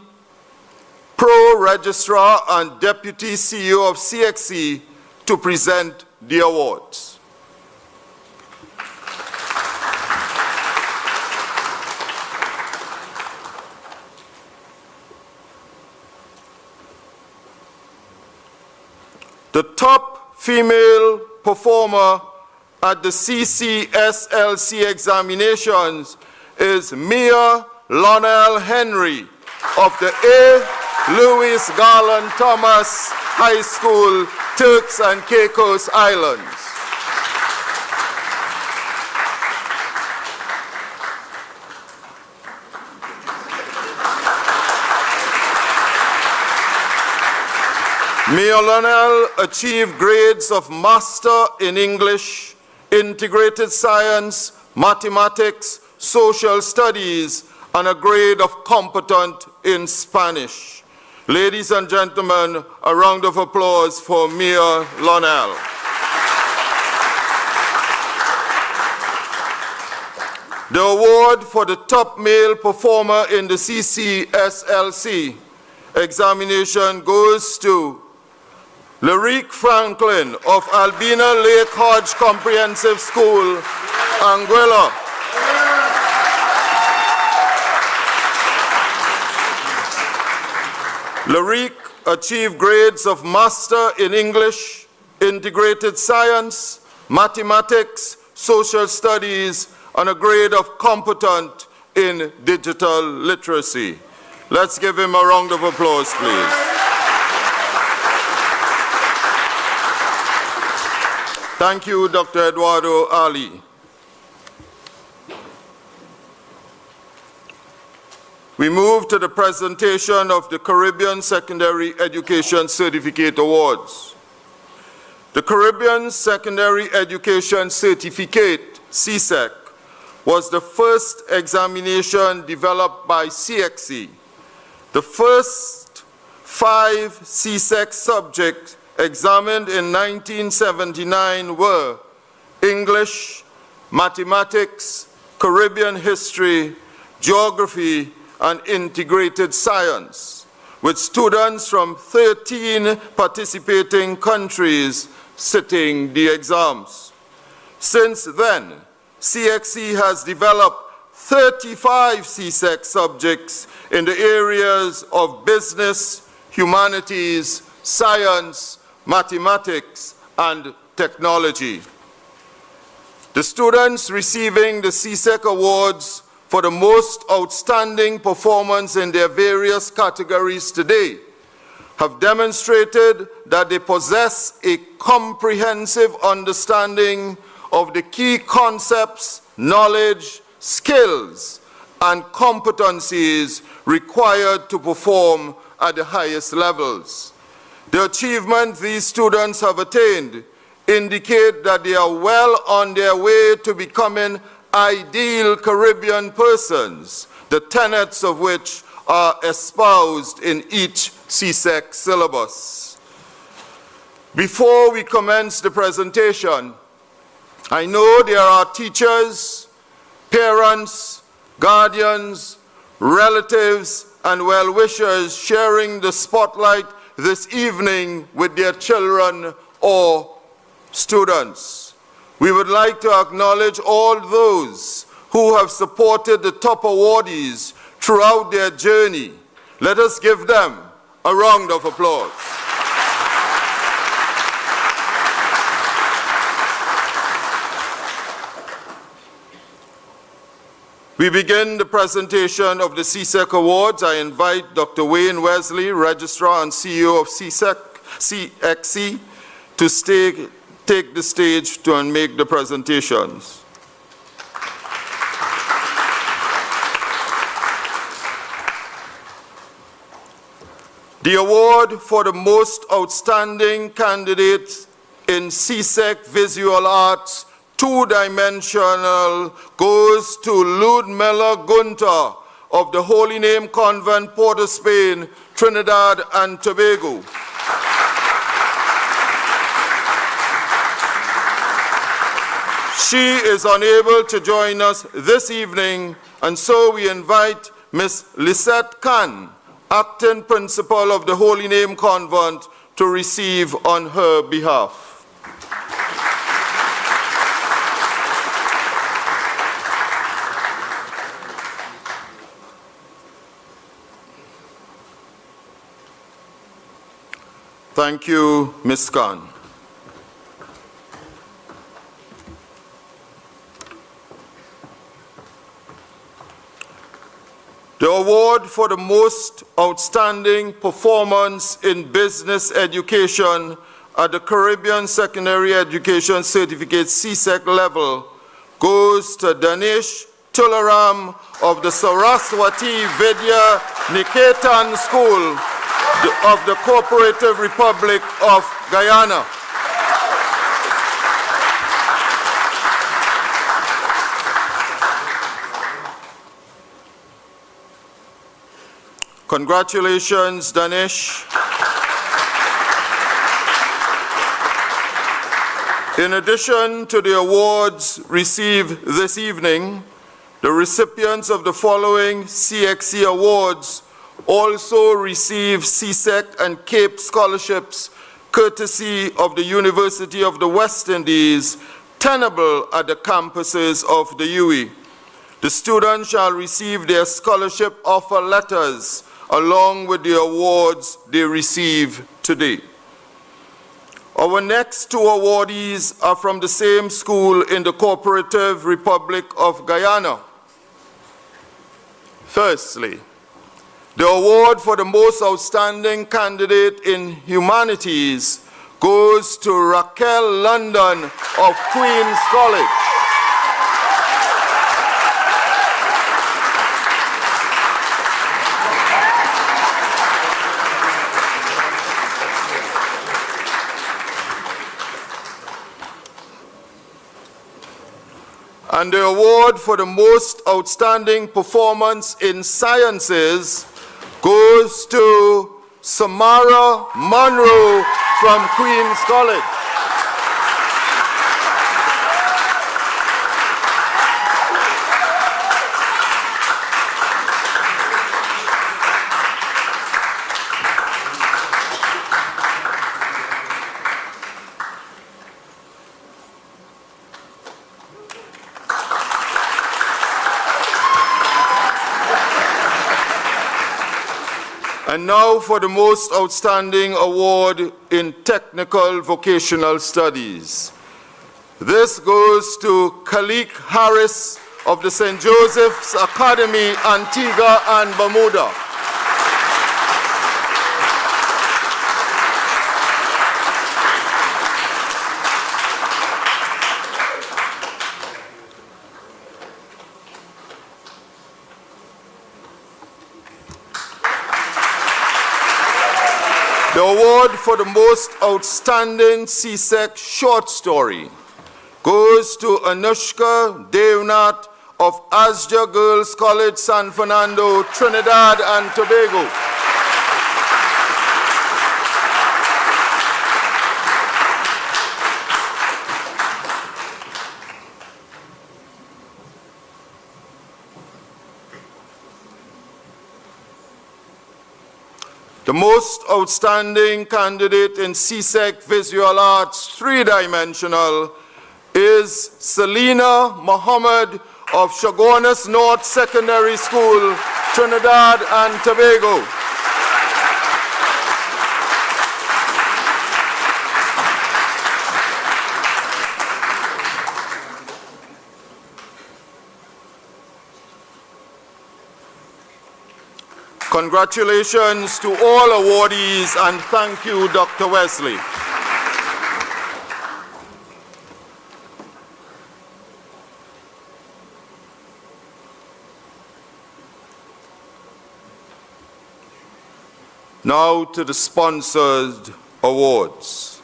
Pro Registrar and Deputy CEO of CXC, to present the awards. The top female performer at the CCSLC examinations is Mia Lonell Henry of the A. Lewis Garland Thomas High School, Turks and Caicos Islands. Mia Lonell achieved grades of Master in English, Integrated Science, Mathematics, Social Studies, and a grade of Competent in Spanish. Ladies and gentlemen, a round of applause for Mia Lonell. The award for the top male performer in the CCSLC examination goes to Lyric Franklin of Albina Lake Hodge Comprehensive School, Anguilla. Lyric achieved grades of Master in English, Integrated Science, Mathematics, Social Studies, and a grade of Competent in Digital Literacy. Let's give him a round of applause, please. Thank you, Dr. Eduardo Ali. We move to the presentation of the Caribbean Secondary Education Certificate Awards. The Caribbean Secondary Education Certificate, CSEC, was the first examination developed by CXC. The first 5 CSEC subjects examined in 1979 were English, Mathematics, Caribbean History, Geography, and Integrated Science, with students from 13 participating countries sitting the exams. Since then, CXC has developed 35 CSEC subjects in the areas of business, humanities, science, mathematics, and technology. The students receiving the CSEC awards for the most outstanding performance in their various categories today have demonstrated that they possess a comprehensive understanding of the key concepts, knowledge, skills, and competencies required to perform at the highest levels. The achievements these students have attained indicate that they are well on their way to becoming ideal Caribbean persons, the tenets of which are espoused in each CSEC syllabus. Before we commence the presentation, I know there are teachers, parents, guardians, relatives, and well-wishers sharing the spotlight this evening with their children or students. We would like to acknowledge all those who have supported the top awardees throughout their journey. Let us give them a round of applause. We begin the presentation of the CSEC Awards. I invite Dr. Wayne Wesley, Registrar and CEO of CXC, to take the stage to make the presentations. The award for the most outstanding candidate in CSEC Visual Arts 2-dimensional goes to Ludmilla Gunter of the Holy Name Convent, Port of Spain, Trinidad and Tobago. She is unable to join us this evening, and so we invite Ms. Lisette Khan, Acting Principal of the Holy Name Convent, to receive on her behalf. Thank you, Ms. Khan. The award for the most outstanding performance in business education at the Caribbean Secondary Education Certificate CSEC level goes to Danish Tularam of the Saraswati Vidya Niketan School of the Cooperative Republic of Guyana. Congratulations, Danish. In addition to the awards received this evening, the recipients of the following CXC awards also receive CSEC and CAPE scholarships courtesy of the University of the West Indies, tenable at the campuses of the UWI. The students shall receive their scholarship offer letters along with the awards they receive today. Our next two awardees are from the same school in the Cooperative Republic of Guyana. Firstly, the award for the most outstanding candidate in humanities goes to Raquel London of Queen's College. And the award for the most outstanding performance in sciences goes to Samara Monroe from Queen's College. And now for the most outstanding award in technical vocational studies. This goes to Khalik Harris of the St. Joseph's Academy, Antigua and Bermuda. The award for the most outstanding CSEC short story goes to Anushka Devnath of Asja Girls College, San Fernando, Trinidad and Tobago. The most outstanding candidate in CSEC Visual Arts 3-dimensional is Selina Mohammed of Chaguanas North Secondary School, Trinidad and Tobago. Congratulations to all awardees and thank you, Dr. Wesley. Now to the sponsored awards.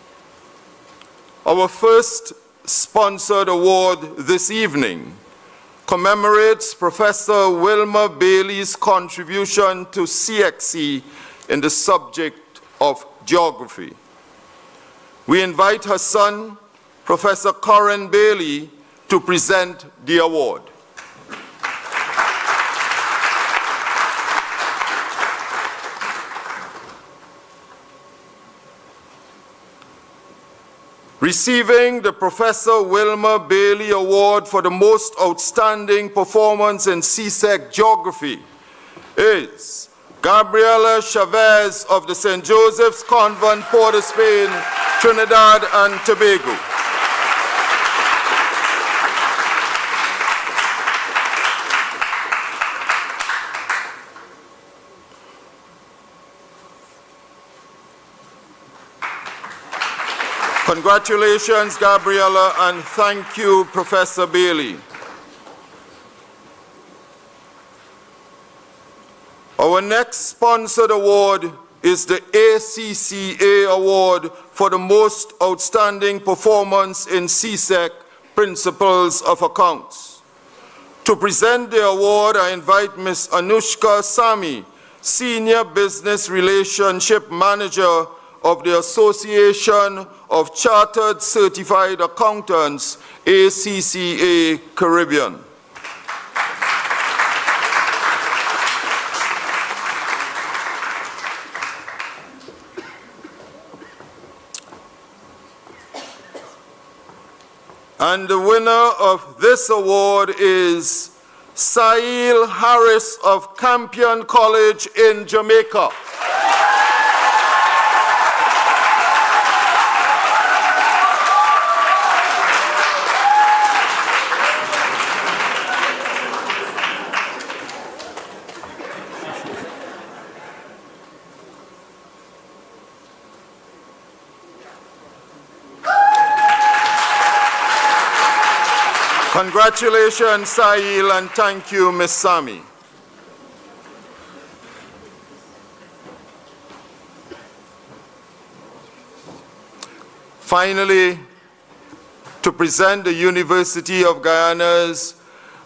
Our first sponsored award this evening commemorates Professor Wilma Bailey's contribution to CXC in the subject of geography. We invite her son, Professor Corin Bailey, to present the award. Receiving the Professor Wilma Bailey Award for the most outstanding performance in CSEC geography is Gabriela Chavez of the St. Joseph's Convent, Port of Spain, Trinidad and Tobago. Congratulations, Gabriela, and thank you, Professor Bailey. Our next sponsored award is the ACCA Award for the Most Outstanding Performance in CSEC Principles of Accounts. To present the award, I invite Ms. Anushka Sami, Senior Business Relationship Manager of the Association of Chartered Certified Accountants, ACCA Caribbean. And the winner of this award is Sail Harris of Campion College in Jamaica. Congratulations, Sahil, and thank you, Ms. Sami. Finally, to present the University of Guyana's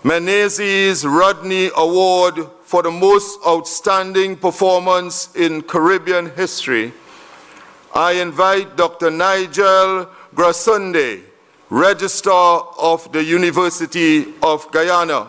Menezes Rodney Award for the Most Outstanding Performance in Caribbean History, I invite Dr. Nigel Grasunde, Registrar of the University of Guyana.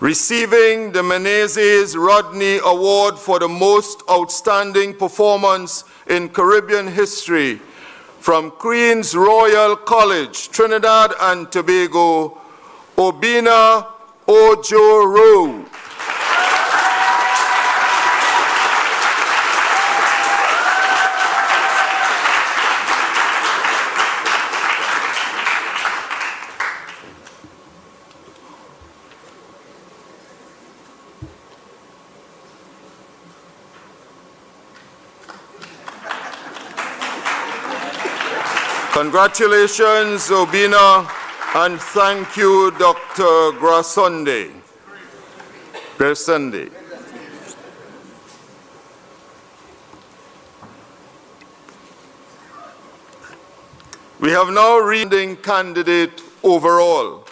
Receiving the Menezes Rodney Award for the Most Outstanding Performance in Caribbean History from Queen's Royal College, Trinidad and Tobago, Obina Ojoro. Congratulations, Obina, and thank you, Dr. Grasunde. We have now reading candidate overall.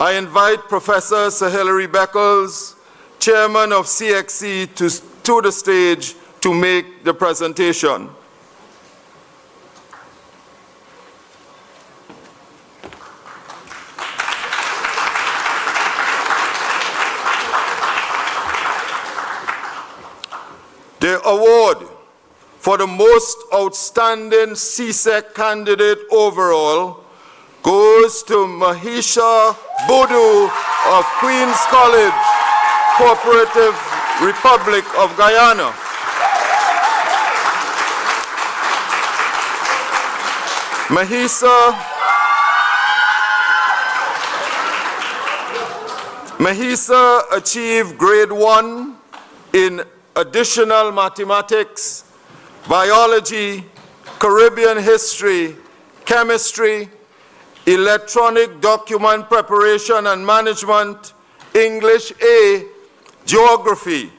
I invite Professor Sir Hilary Beckles, Chairman of CXC, to the stage to make the presentation. The award for the most outstanding CSEC candidate overall goes to Mahisha Bodu of Queen's College, Cooperative Republic of Guyana. Mahisa achieved grade 1 in additional mathematics, biology, Caribbean history, chemistry, electronic document preparation and management, English A, geography,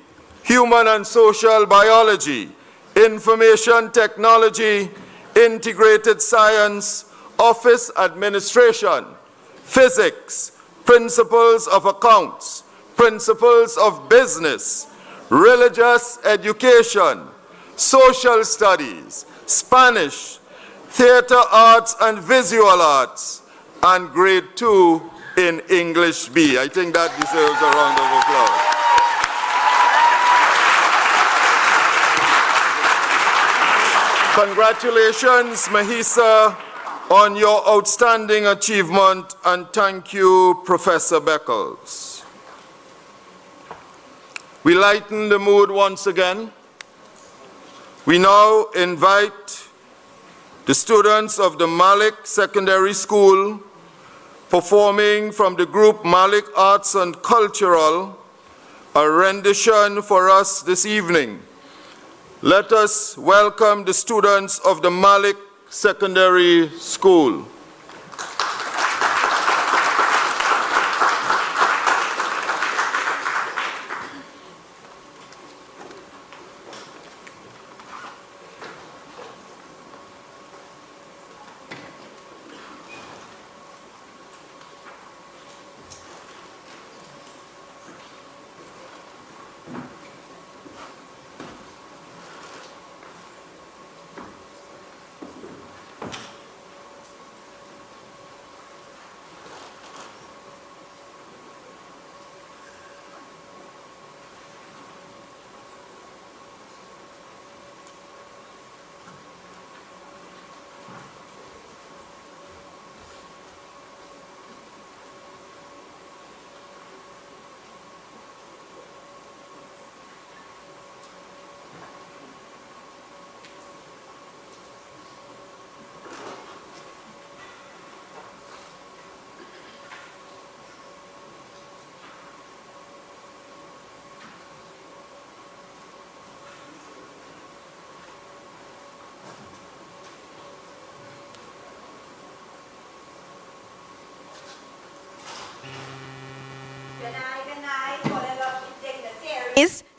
human and social biology, information technology, integrated science, office administration, physics, principles of accounts, principles of business, religious education, social studies, Spanish, theater arts and visual arts, and grade 2 in English B. I think that deserves a round of applause. Congratulations, Mahisa, on your outstanding achievement, and thank you, Professor Beckles. We lighten the mood once again. We now invite the students of the Malik Secondary School performing from the group Malik Arts and Cultural a rendition for us this evening. Let us welcome the students of the Malik Secondary School.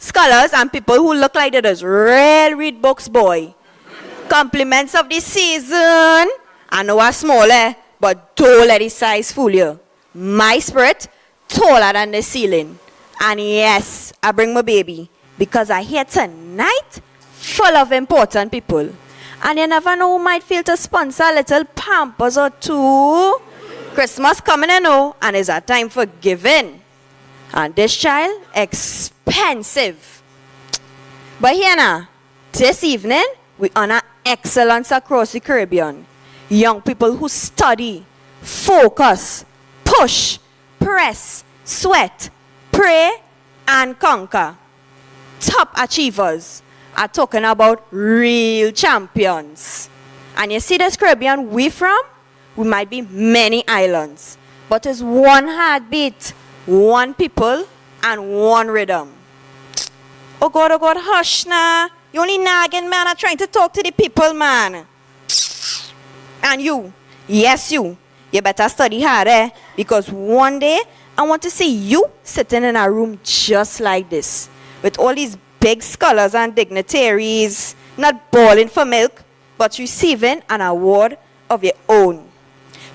Scholars and people who look like they just real read books, boy. Compliments of the season. I know I'm small, but don't let the size fool you. My spirit taller than the ceiling. And yes, I bring my baby because I here tonight full of important people. And you never know who might feel to sponsor a little Pampers or two. Christmas coming, you know, and it's a time for giving. And this child, expensive. But here now, this evening, we honor excellence across the Caribbean. Young people who study, focus, push, press, sweat, pray, and conquer. Top achievers are talking about real champions. And you see this Caribbean we from? We might be many islands, but it's one heartbeat, one people, and one rhythm. Oh God, hush now. You only nagging, man. I'm trying to talk to the people, man. And you, yes you better study hard, because one day, I want to see you sitting in a room just like this, with all these big scholars and dignitaries, not bawling for milk, but receiving an award of your own.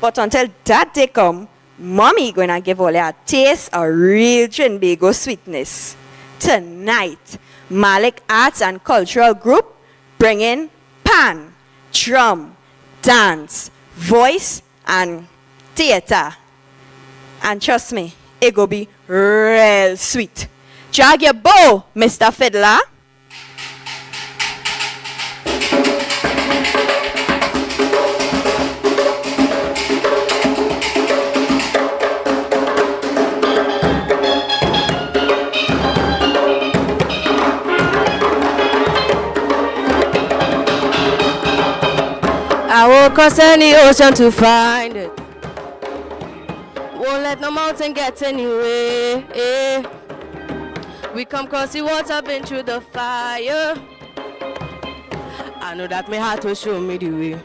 But until that day come, Mommy gonna give all you a taste of real Trinbago sweetness. Tonight, Malik Arts and Cultural Group bringing pan, drum, dance, voice, and theater. And trust me, it go be real sweet. Drag your bow, Mr. Fiddler. I will cross any ocean to find it. Won't let no mountain get in your way. We come cross the water, been through the fire. I know that my heart will show me the way.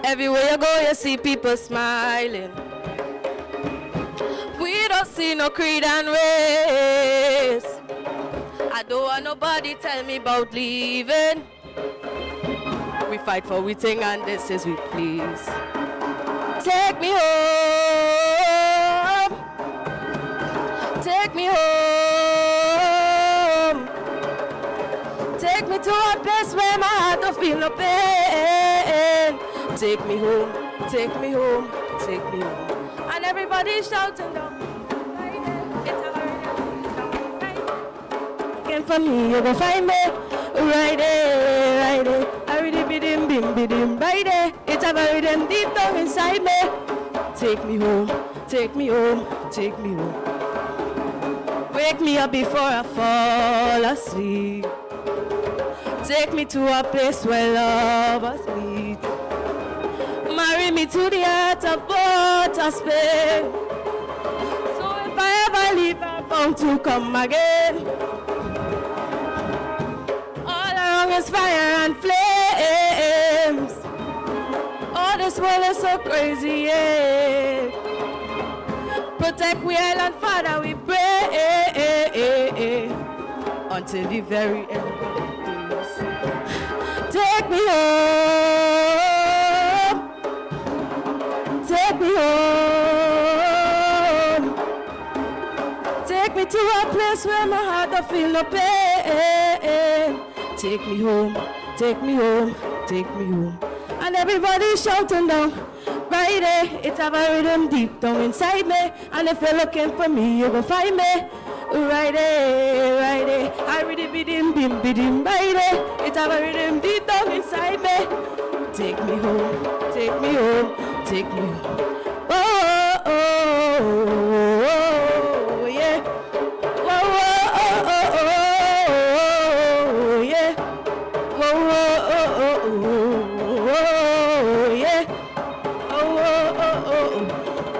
Everywhere you go, you see people smiling. We don't see no creed and race. I don't want nobody tell me about leaving. We fight for we thing and this is we please. Take me home. Take me home. Take me to a place where my heart don't feel no pain. Take me home. Take me home. Take me home. And everybody shouting down. Looking for me, you gon' find me. Right there, right there. I really be them bim bidim right there. It's a rhythm deep down inside me. Take me home, take me home, take me home. Wake me up before I fall asleep. Take me to a place where lovers meet. Marry me to the heart of both of Spain. So if I ever leave, I'm bound to come again. All around is fire and flames. Oh, this world is so crazy, yeah. Protect we island, Father, we pray until the very end of the days. Take me home, take me home, take me to a place where my heart don't feel no pain. Take me home, take me home, take me home. And everybody shouting down, right there, it's a rhythm deep down inside me. And if you're looking for me, you will find me. Right there, right there. I really bidim, bidim, right there. It's a rhythm deep down inside me. Take me home, take me home, take me home. Oh, oh, oh, oh, yeah. Oh, oh, oh, oh, oh, yeah. Oh, oh, oh, oh, oh, yeah. Oh, oh, oh, oh,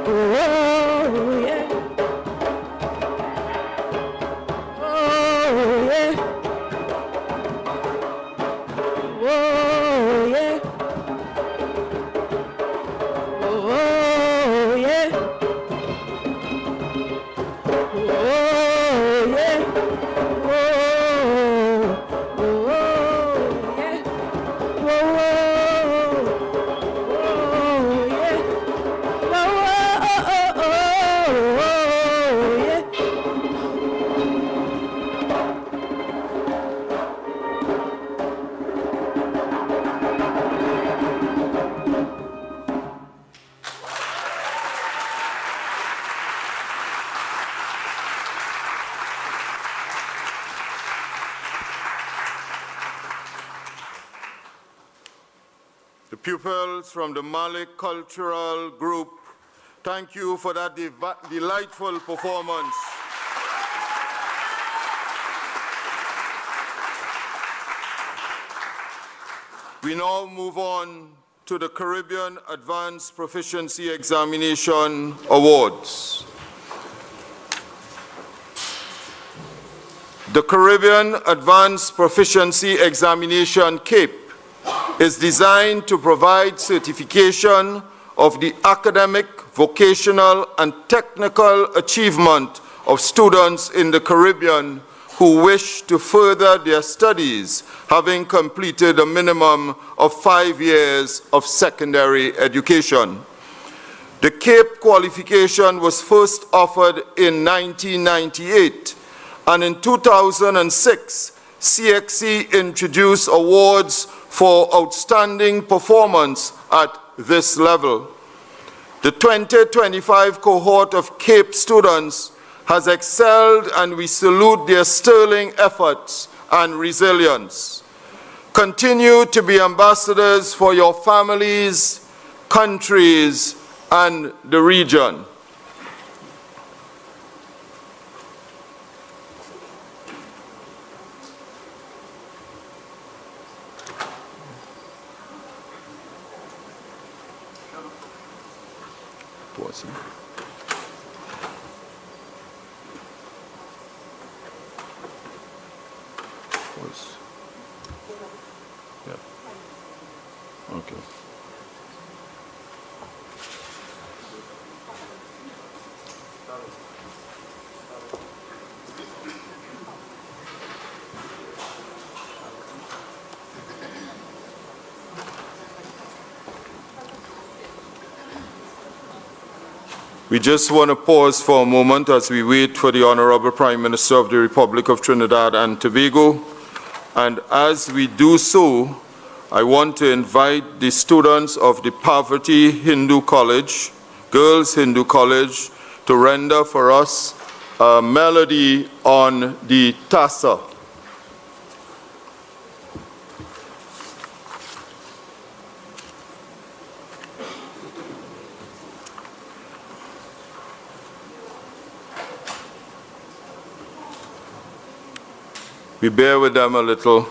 oh, yeah. Oh, yeah. Oh, yeah. Oh, yeah. Oh, yeah. The pupils from the Malik Cultural Group, thank you for that delightful performance. We now move on to the Caribbean Advanced Proficiency Examination Awards. The Caribbean Advanced Proficiency Examination CAPE is designed to provide certification of the academic, vocational, and technical achievement of students in the Caribbean who wish to further their studies, having completed a minimum of 5 years of secondary education. The CAPE qualification was first offered in 1998, and in 2006, CXC introduced awards for outstanding performance at this level. The 2025 cohort of CAPE students has excelled, and we salute their sterling efforts and resilience. Continue to be ambassadors for your families, countries, and the region. Okay. We just want to pause for a moment as we wait for the Honorable Prime Minister of the Republic of Trinidad and Tobago. And as we do so, I want to invite the students of the Poverty Hindu College, Girls Hindu College, to render for us a melody on the tassa. we bear with them a little.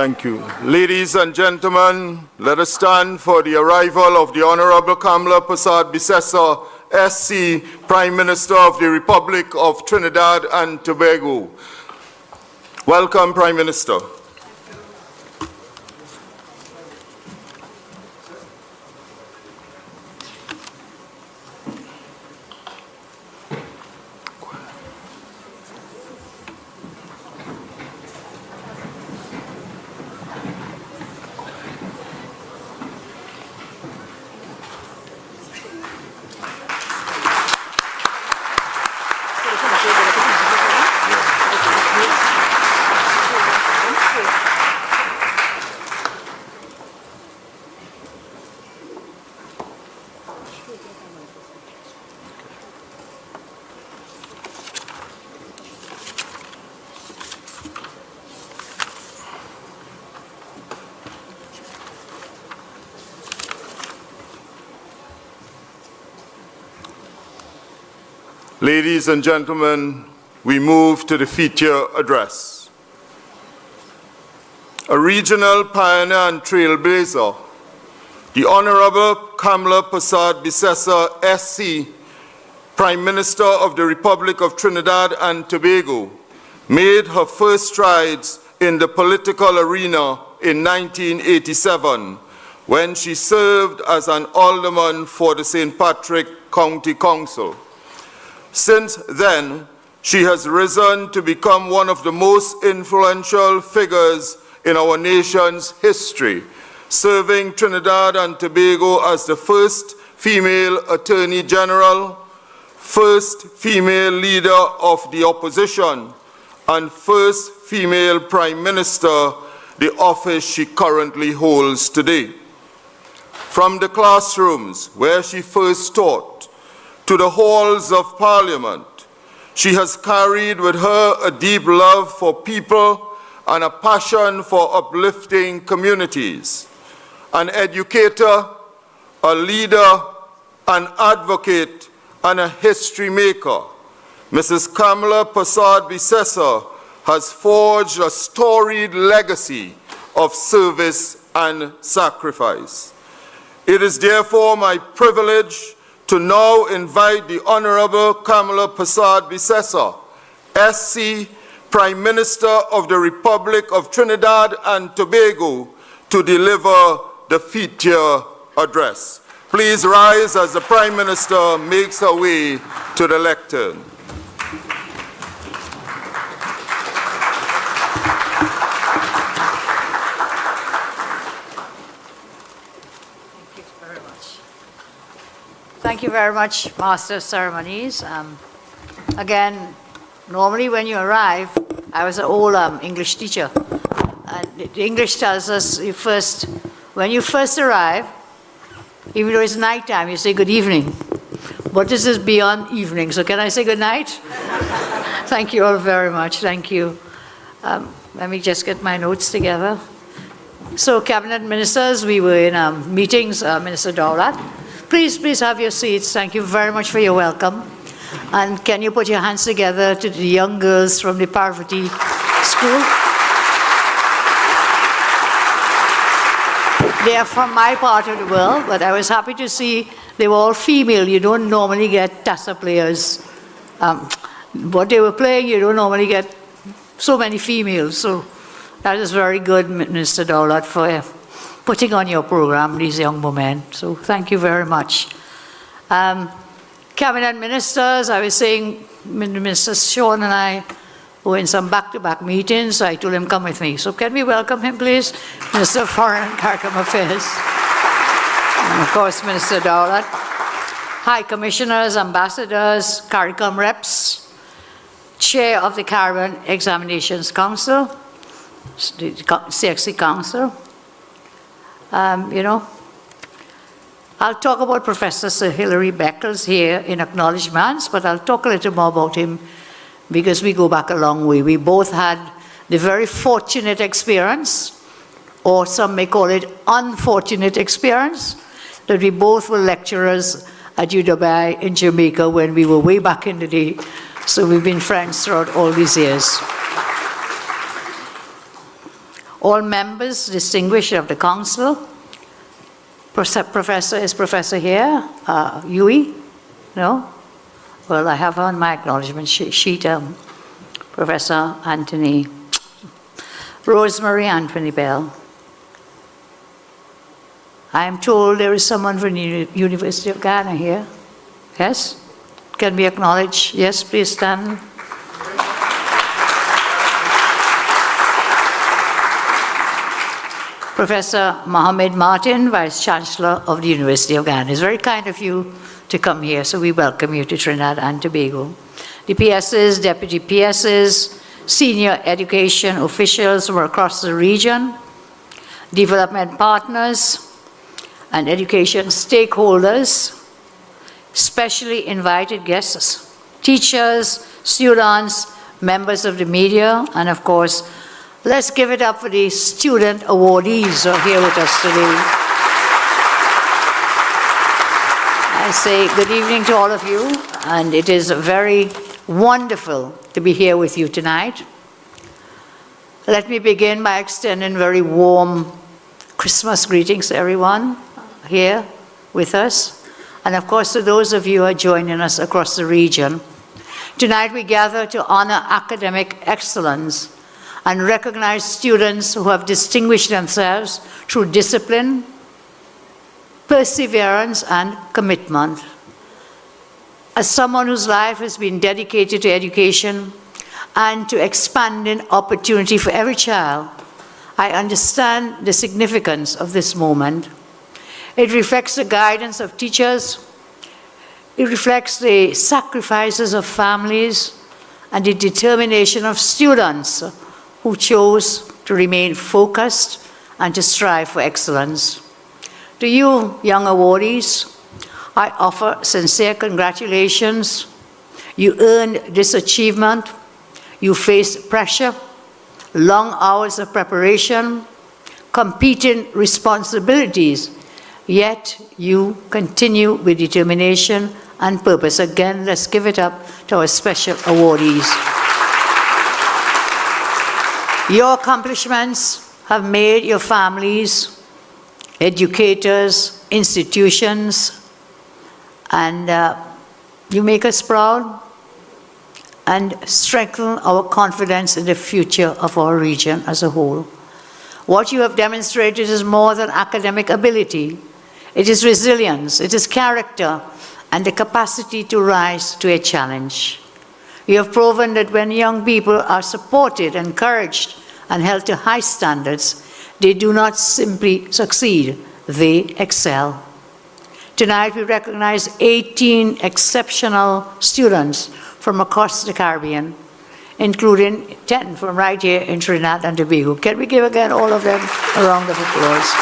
Thank you. Ladies and gentlemen, let us stand for the arrival of the Honorable Kamala Prasad Bisesa, SC, Prime Minister of the Republic of Trinidad and Tobago. Welcome, Prime Minister. Ladies and gentlemen, we move to the feature address. A regional pioneer and trailblazer, the Honorable Kamala Persad-Bissessar, SC, Prime Minister of the Republic of Trinidad and Tobago, made her first strides in the political arena in 1987 when she served as an alderman for the St. Patrick County Council. Since then, she has risen to become one of the most influential figures in our nation's history, serving Trinidad and Tobago as the first female Attorney General, first female leader of the opposition, and first female Prime Minister, the office she currently holds today. From the classrooms where she first taught to the halls of Parliament, she has carried with her a deep love for people and a passion for uplifting communities. An educator, a leader, an advocate, and a history maker, Mrs. Kamala Persad-Bissessar has forged a storied legacy of service and sacrifice. It is therefore my privilege to now invite the Honorable Kamala Persad-Bissessar, SC, Prime Minister of the Republic of Trinidad and Tobago, to deliver the feature address. Please rise as the Prime Minister makes her way to the lectern. Thank you very much, Master of Ceremonies. Again, normally when you arrive, I was an old English teacher. And the English tells us when you first arrive, even though it's nighttime, you say good evening. But this is beyond evening, so can I say good night? Thank you all very much, thank you. Let me just get my notes together. So, Cabinet Ministers, we were in meetings, Minister Daulat. Please have your seats. Thank you very much for your welcome. And can you put your hands together to the young girls from the Parvati School? They are from my part of the world, but I was happy to see they were all female. You don't normally get tassa players. What they were playing, you don't normally get so many females. So that is very good, Minister Daulat, for putting on your program these young women. So thank you very much. Cabinet Ministers, I was saying, Mr. Sean and I were in some back-to-back meetings. I told him, come with me. So can we welcome him, please? Minister of Foreign and CARICOM Affairs. And of course, Minister Daulat. High Commissioners, Ambassadors, CARICOM reps, Chair of the Caribbean Examinations Council, the CXC Council. I'll talk about Professor Sir Hilary Beckles here in acknowledgements, but I'll talk a little more about him because we go back a long way. We both had the very fortunate experience, or some may call it unfortunate experience, that we both were lecturers at UW in Jamaica when we were way back in the day. So we've been friends throughout all these years. All members distinguished of the council. Professor, is Professor here? Yui? No? Well, I have on my acknowledgement sheet, Professor Anthony, Rosemary Anthony Bell. I am told there is someone from the University of Ghana here. Yes? Can be acknowledged? Yes, please stand. Professor Mohammed Martin, Vice Chancellor of the University of Ghana. It's very kind of you to come here, so we welcome you to Trinidad and Tobago. The PSs, Deputy PSs, senior education officials from across the region, development partners, and education stakeholders, specially invited guests, teachers, students, members of the media, and of course, let's give it up for the student awardees who are here with us today. I say good evening to all of you, and it is very wonderful to be here with you tonight. Let me begin by extending very warm Christmas greetings to everyone here with us, and of course to those of you who are joining us across the region. Tonight we gather to honor academic excellence and recognize students who have distinguished themselves through discipline, perseverance, and commitment. As someone whose life has been dedicated to education and to expanding opportunity for every child, I understand the significance of this moment. It reflects the guidance of teachers, it reflects the sacrifices of families, and the determination of students who chose to remain focused and to strive for excellence. To you, young awardees, I offer sincere congratulations. You earned this achievement. You faced pressure, long hours of preparation, competing responsibilities, yet you continue with determination and purpose. Again, let's give it up to our special awardees. Your accomplishments have made your families, educators, institutions, and you make us proud and strengthen our confidence in the future of our region as a whole. What you have demonstrated is more than academic ability. It is resilience, it is character, and the capacity to rise to a challenge. You have proven that when young people are supported, encouraged, and held to high standards, they do not simply succeed, they excel. Tonight we recognize 18 exceptional students from across the Caribbean, including 10 from right here in Trinidad and Tobago. Can we give again all of them a round of applause?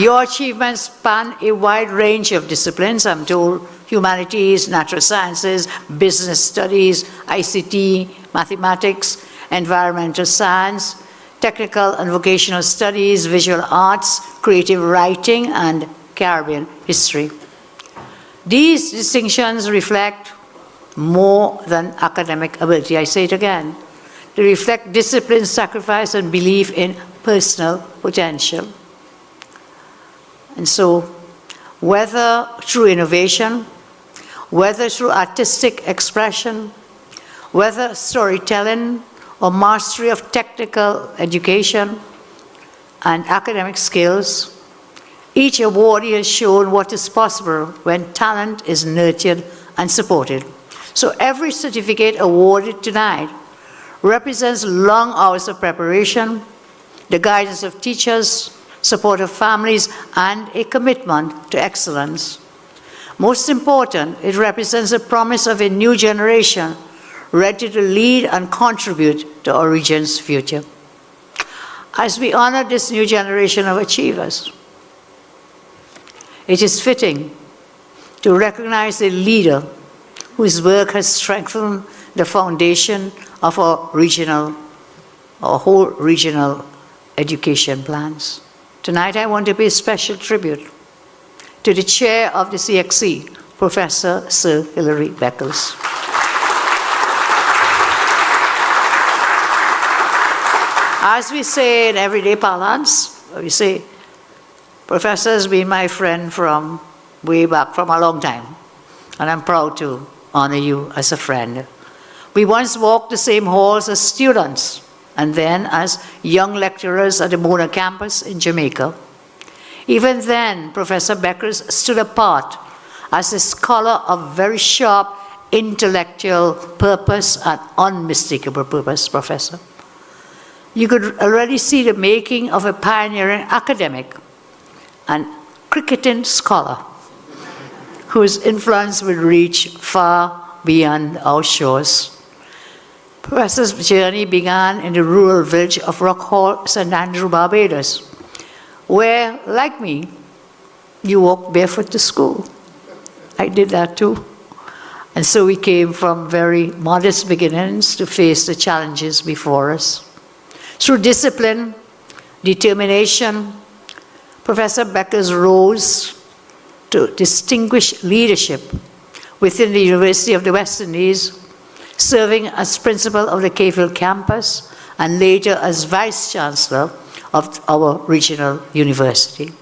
Your achievements span a wide range of disciplines, I'm told: humanities, natural sciences, business studies, ICT, mathematics, environmental science, technical and vocational studies, visual arts, creative writing, and Caribbean history. These distinctions reflect more than academic ability. I say it again. They reflect discipline, sacrifice, and belief in personal potential. And so, whether through innovation, whether through artistic expression, whether storytelling, or mastery of technical education and academic skills, each awardee has shown what is possible when talent is nurtured and supported. So every certificate awarded tonight represents long hours of preparation, the guidance of teachers, support of families, and a commitment to excellence. Most important, it represents the promise of a new generation ready to lead and contribute to our region's future. As we honor this new generation of achievers, it is fitting to recognize a leader whose work has strengthened the foundation of our whole regional education plans. Tonight I want to pay special tribute to the chair of the CXC, Professor Sir Hilary Beckles. As we say in everyday parlance, we say, Professor has been my friend from way back, from a long time, and I'm proud to honor you as a friend. We once walked the same halls as students, and then as young lecturers at the Mona campus in Jamaica. Even then, Professor Beckles stood apart as a scholar of very sharp intellectual purpose and unmistakable purpose, Professor. You could already see the making of a pioneering academic and cricketing scholar whose influence would reach far beyond our shores. Professor's journey began in the rural village of Rock Hall, St. Andrew, Barbados, where, like me, you walked barefoot to school. I did that too. And so we came from very modest beginnings to face the challenges before us. Through discipline, determination, Professor Beckers rose to distinguished leadership within the University of the West Indies, serving as principal of the Cayfield campus and later as vice chancellor of our regional university.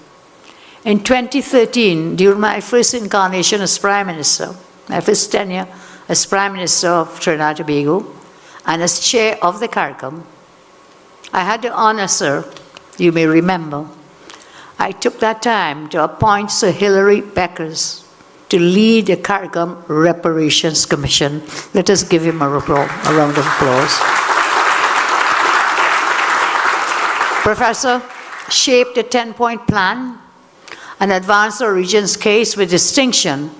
In 2013, during my first incarnation as Prime Minister, my first tenure as Prime Minister of Trinidad and Tobago, and as chair of the CARICOM, I had the honor, sir, you may remember, I took that time to appoint Sir Hilary Beckers to lead the CARICOM Reparations Commission. Let us give him a round of applause. Professor shaped a 10-point plan and advanced our region's case with distinction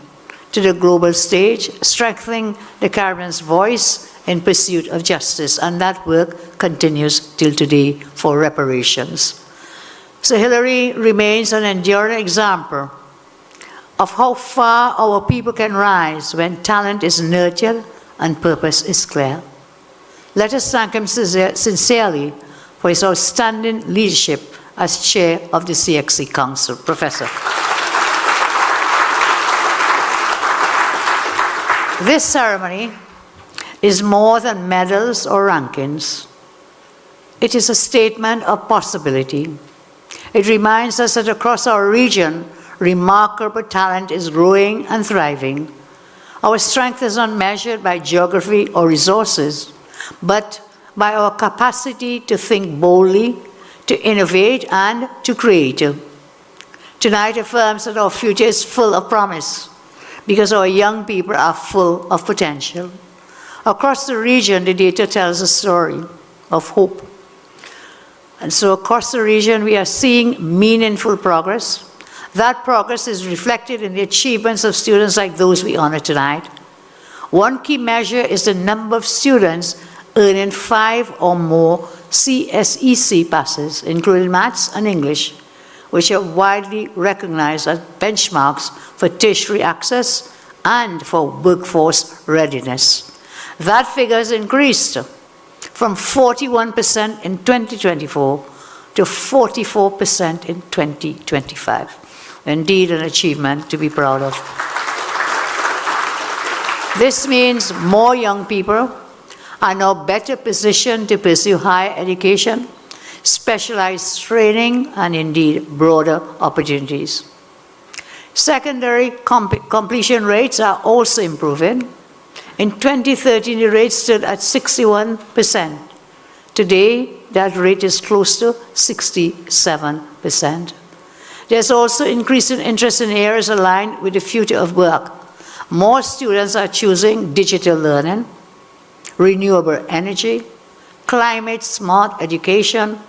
to the global stage, strengthening the Caribbean's voice in pursuit of justice, and that work continues till today for reparations. So Hilary remains an enduring example of how far our people can rise when talent is nurtured and purpose is clear. Let us thank him sincerely for his outstanding leadership as chair of the CXC Council. Professor. This ceremony is more than medals or rankings. It is a statement of possibility. It reminds us that across our region, remarkable talent is growing and thriving. Our strength is not measured by geography or resources, but by our capacity to think boldly, to innovate, and to create. Tonight affirms that our future is full of promise because our young people are full of potential. Across the region, the data tells a story of hope. And so across the region, we are seeing meaningful progress. That progress is reflected in the achievements of students like those we honor tonight. One key measure is the number of students earning 5 or more CSEC passes, including maths and English, which are widely recognized as benchmarks for tertiary access and for workforce readiness. That figure has increased from 41% in 2024 to 44% in 2025. Indeed, an achievement to be proud of. This means more young people are now better positioned to pursue higher education, specialized training, and indeed broader opportunities. Secondary completion rates are also improving. In 2013, the rate stood at 61%. Today, that rate is close to 67%. There's also increasing interest in areas aligned with the future of work. More students are choosing digital learning, renewable energy, climate-smart education,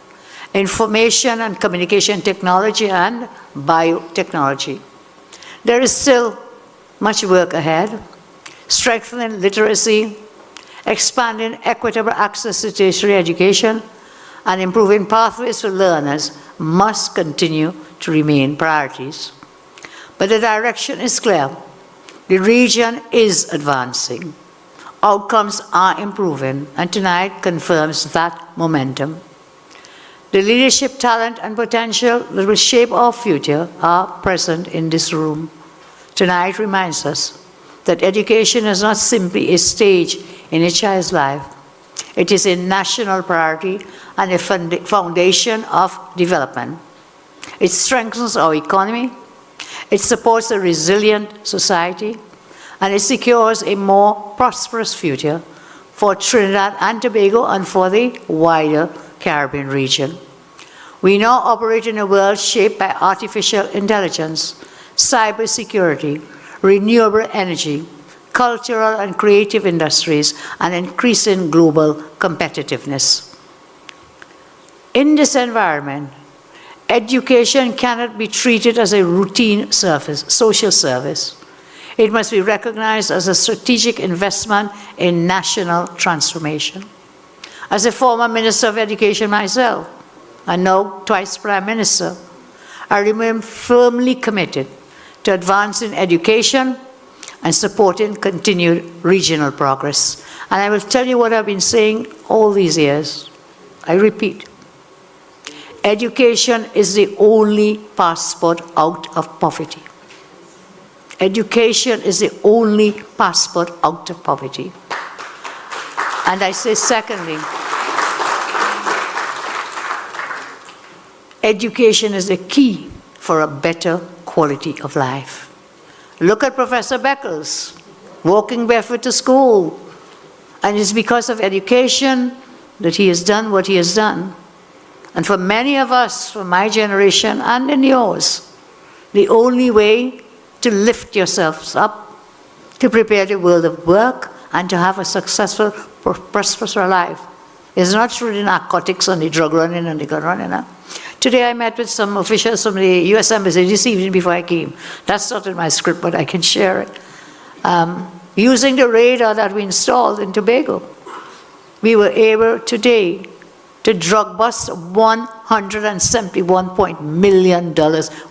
information and communication technology, and biotechnology. There is still much work ahead. Strengthening literacy, expanding equitable access to tertiary education, and improving pathways for learners must continue to remain priorities. But the direction is clear. The region is advancing. Outcomes are improving, and tonight confirms that momentum. The leadership, talent, and potential that will shape our future are present in this room. Tonight reminds us that education is not simply a stage in a child's life. It is a national priority and a foundation of development. It strengthens our economy, it supports a resilient society, and it secures a more prosperous future for Trinidad and Tobago and for the wider Caribbean region. We now operate in a world shaped by artificial intelligence, cybersecurity, renewable energy, cultural and creative industries, and increasing global competitiveness. In this environment, education cannot be treated as a routine social service. It must be recognized as a strategic investment in national transformation. As a former Minister of Education myself, and now twice Prime Minister, I remain firmly committed to advancing education and supporting continued regional progress. And I will tell you what I've been saying all these years. I repeat, Education is the only passport out of poverty. Education is the only passport out of poverty. And I say, secondly, education is the key for a better quality of life. Look at Professor Beckles, walking barefoot to school. And it's because of education that he has done what he has done. And for many of us, from my generation and in yours, the only way to lift yourselves up, to prepare the world of work, and to have a successful, prosperous life is not through the narcotics and the drug running and the gun running. Today I met with some officials from the U.S. Embassy this evening before I came. That's not in my script, but I can share it. Using the radar that we installed in Tobago, we were able today to drug bust $171 million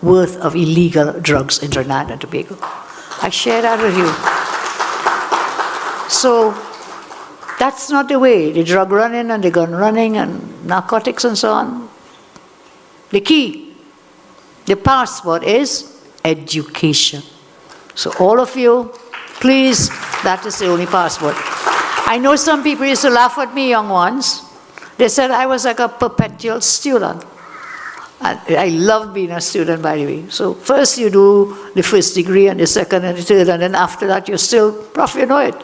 worth of illegal drugs in Trinidad and Tobago. I share that with you. So that's not the way, the drug running and the gun running and narcotics and so on. The key, the passport is education. So all of you, please, that is the only passport. I know some people used to laugh at me, young ones. They said I was like a perpetual student. I love being a student, by the way. So first you do the first degree and the second and the third, and then after that you're still prof, you know it.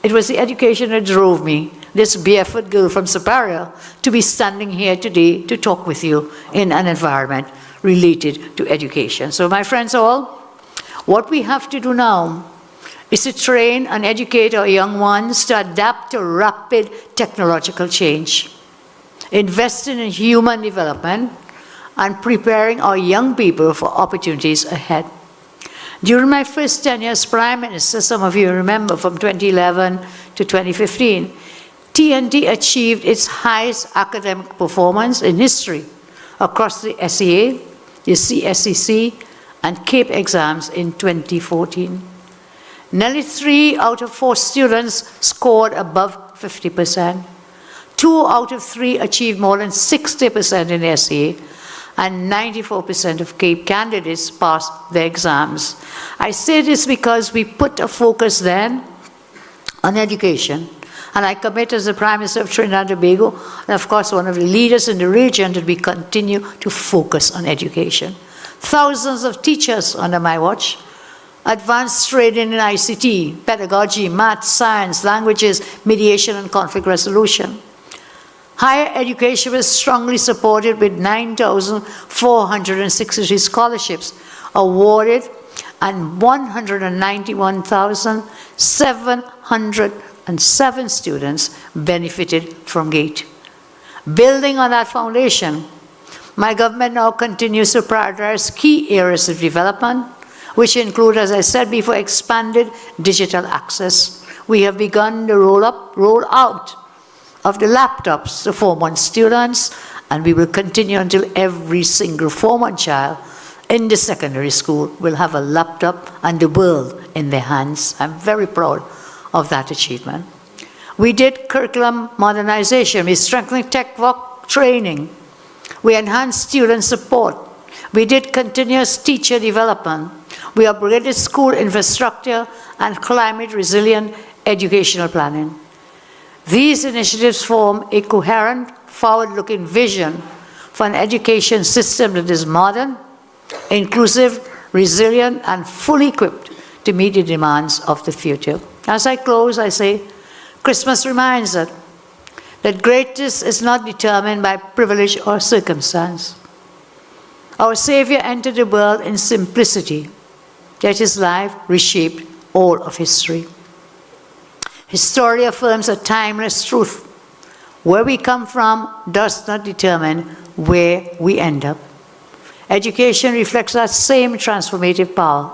It was the education that drove me, this barefoot girl from Superior, to be standing here today to talk with you in an environment related to education. So my friends all, what we have to do now is to train and educate our young ones to adapt to rapid technological change, investing in human development, and preparing our young people for opportunities ahead. During my first 10 years as Prime Minister, some of you remember from 2011 to 2015, TNT achieved its highest academic performance in history across the SEA, the CSEC, and CAPE exams in 2014. Nearly 3 out of 4 students scored above 50%. 2 out of 3 achieved more than 60% in SEA, and 94% of CAPE candidates passed their exams. I say this because we put a focus then on education. And I commit as the Prime Minister of Trinidad and Tobago, and of course one of the leaders in the region, that we continue to focus on education. Thousands of teachers under my watch, advanced training in ICT, pedagogy, math, science, languages, mediation and conflict resolution. Higher education was strongly supported with 9,463 scholarships awarded and 191,707 students benefited from GATE. Building on that foundation, my government now continues to prioritize key areas of development, which include, as I said before, expanded digital access. We have begun the roll out of the laptops to Form 1 students, and we will continue until every single Form 1 child in the secondary school will have a laptop and the world in their hands. I'm very proud of that achievement. We did curriculum modernization. We strengthened tech work training. We enhanced student support. We did continuous teacher development. We upgraded school infrastructure and climate resilient educational planning. These initiatives form a coherent, forward-looking vision for an education system that is modern, inclusive, resilient, and fully equipped to meet the demands of the future. As I close, I say, Christmas reminds us that greatness is not determined by privilege or circumstance. Our Savior entered the world in simplicity, yet his life reshaped all of history. His story affirms a timeless truth. Where we come from does not determine where we end up. Education reflects that same transformative power.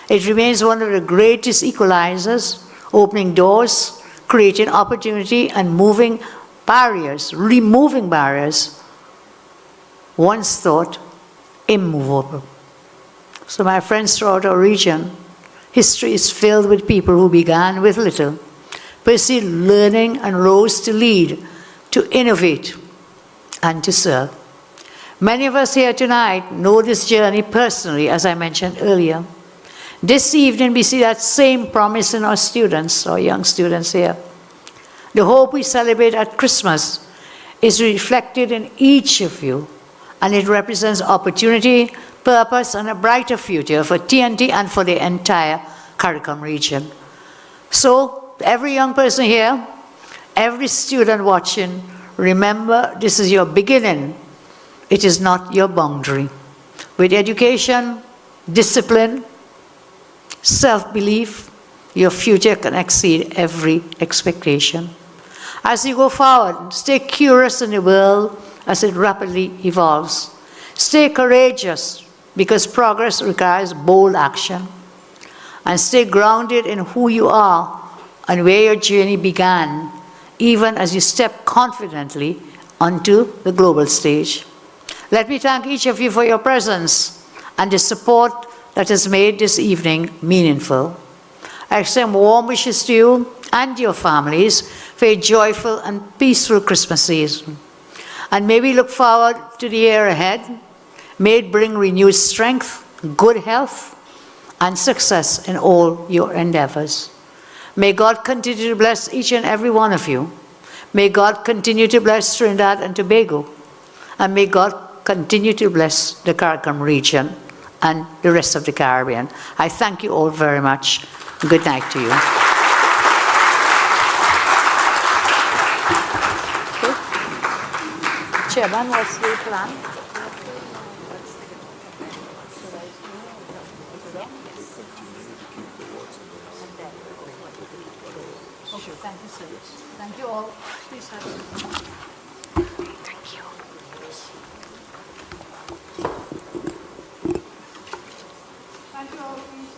It remains one of the greatest equalizers, opening doors, creating opportunity, and removing barriers, once thought immovable. So my friends throughout our region, history is filled with people who began with little, pursued learning and rose to lead, to innovate, and to serve. Many of us here tonight know this journey personally, as I mentioned earlier. This evening, we see that same promise in our students, our young students here. The hope we celebrate at Christmas is reflected in each of you, and it represents opportunity, purpose, and a brighter future for TNT and for the entire CARICOM region. So, every young person here, every student watching, remember this is your beginning. It is not your boundary. With education, discipline, self-belief, your future can exceed every expectation. As you go forward, stay curious in the world as it rapidly evolves. Stay courageous because progress requires bold action. And stay grounded in who you are and where your journey began, even as you step confidently onto the global stage. Let me thank each of you for your presence and the support that has made this evening meaningful. I extend warm wishes to you and your families for a joyful and peaceful Christmas season. And may we look forward to the year ahead. May it bring renewed strength, good health, and success in all your endeavors. May God continue to bless each and every one of you. May God continue to bless Trinidad and Tobago. And may God continue to bless the CARICOM region and the rest of the Caribbean. I thank you all very much. Good night to you. Okay. Chairman, what's the plan? Okay, thank you, sir. Thank you all. Please have a Thank you. Thank you all, please.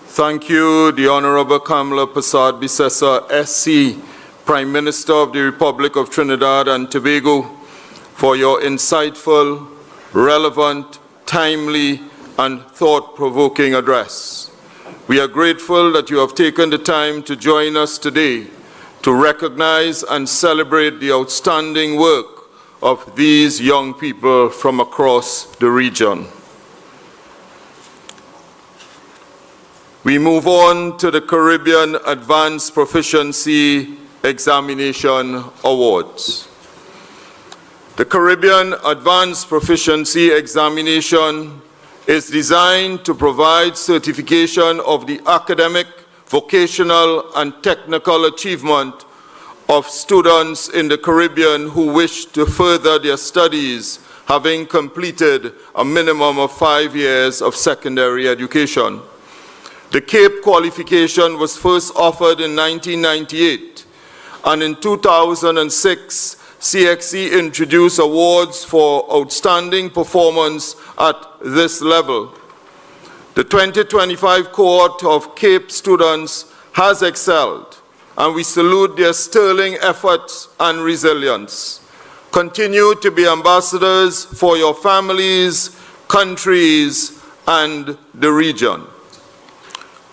Thank you, the Honorable Kamala Prasad Bisesa, SC, Prime Minister of the Republic of Trinidad and Tobago, for your insightful, relevant, timely, and thought-provoking address. We are grateful that you have taken the time to join us today to recognize and celebrate the outstanding work of these young people from across the region. We move on to the Caribbean Advanced Proficiency Examination Awards. The Caribbean Advanced Proficiency Examination is designed to provide certification of the academic, vocational, and technical achievement of students in the Caribbean who wish to further their studies, having completed a minimum of 5 years of secondary education. The CAPE qualification was first offered in 1998, and in 2006, CXC introduced awards for outstanding performance at this level. The 2025 cohort of CAPE students has excelled, and we salute their sterling efforts and resilience. Continue to be ambassadors for your families, countries, and the region.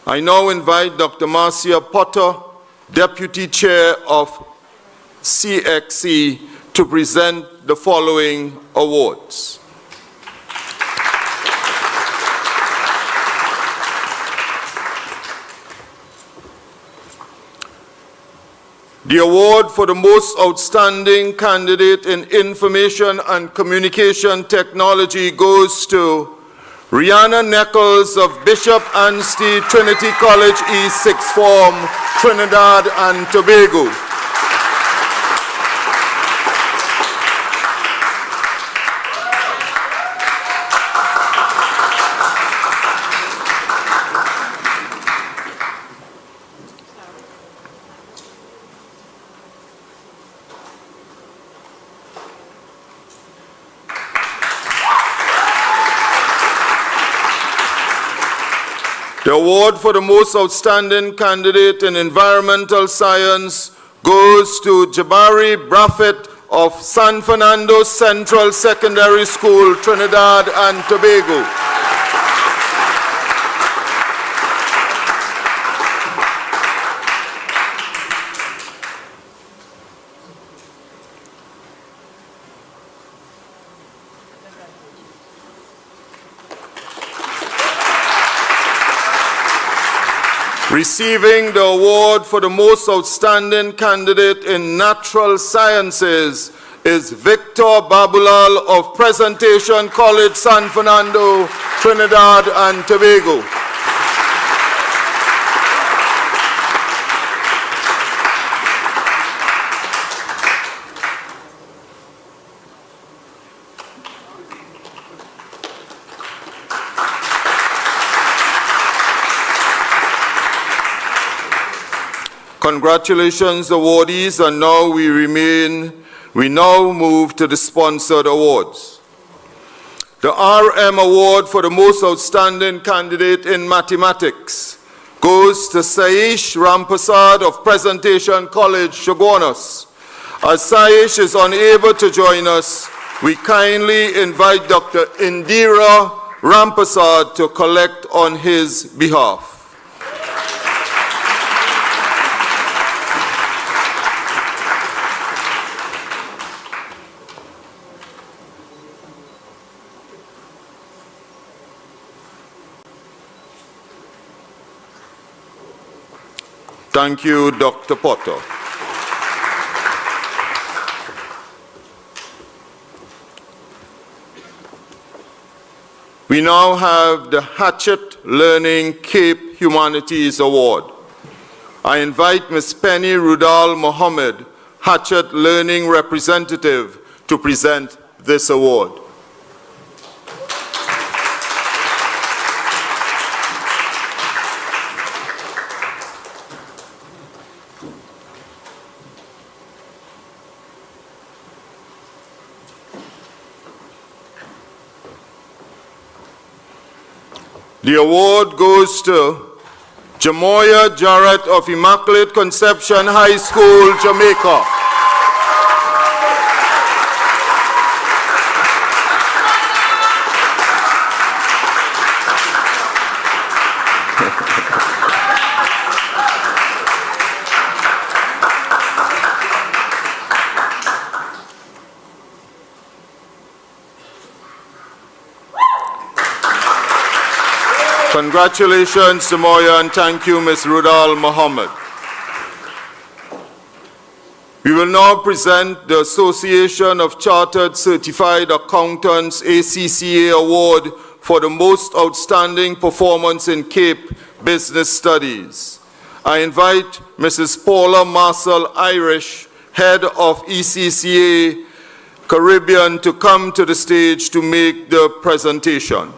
I now invite Dr. Marcia Potter, Deputy Chair of CXC, to present the following awards. The award for the most outstanding candidate in information and communication technology goes to Rihanna Nichols of Bishop Anstey Trinity College East Sixth Form, Trinidad and Tobago. The award for the most outstanding candidate in environmental science goes to Jabari Braffett of San Fernando Central Secondary School, Trinidad and Tobago. Receiving the award for the most outstanding candidate in natural sciences is Victor Babulal of Presentation College, San Fernando, Trinidad and Tobago. Congratulations, awardees, and now we now move to the sponsored awards. The RM Award for the most outstanding candidate in mathematics goes to Saish Rampasad of Presentation College, Shogunas. As Saish is unable to join us, we kindly invite Dr. Indira Rampasad to collect on his behalf. Thank you, Dr. Potter. We now have the Hatchet Learning Cape Humanities Award. I invite Ms. Penny Rudal Mohammed, Hatchet Learning Representative, to present this award. The award goes to Jamoya Jarrett of Immaculate Conception High School, Jamaica. Congratulations, Jamoya, and thank you, Ms. Rudal Mohammed. We will now present the Association of Chartered Certified Accountants ACCA Award for the most outstanding performance in Cape Business Studies. I invite Mrs. Paula Marcel Irish, head of ECCA Caribbean, to come to the stage to make the presentation.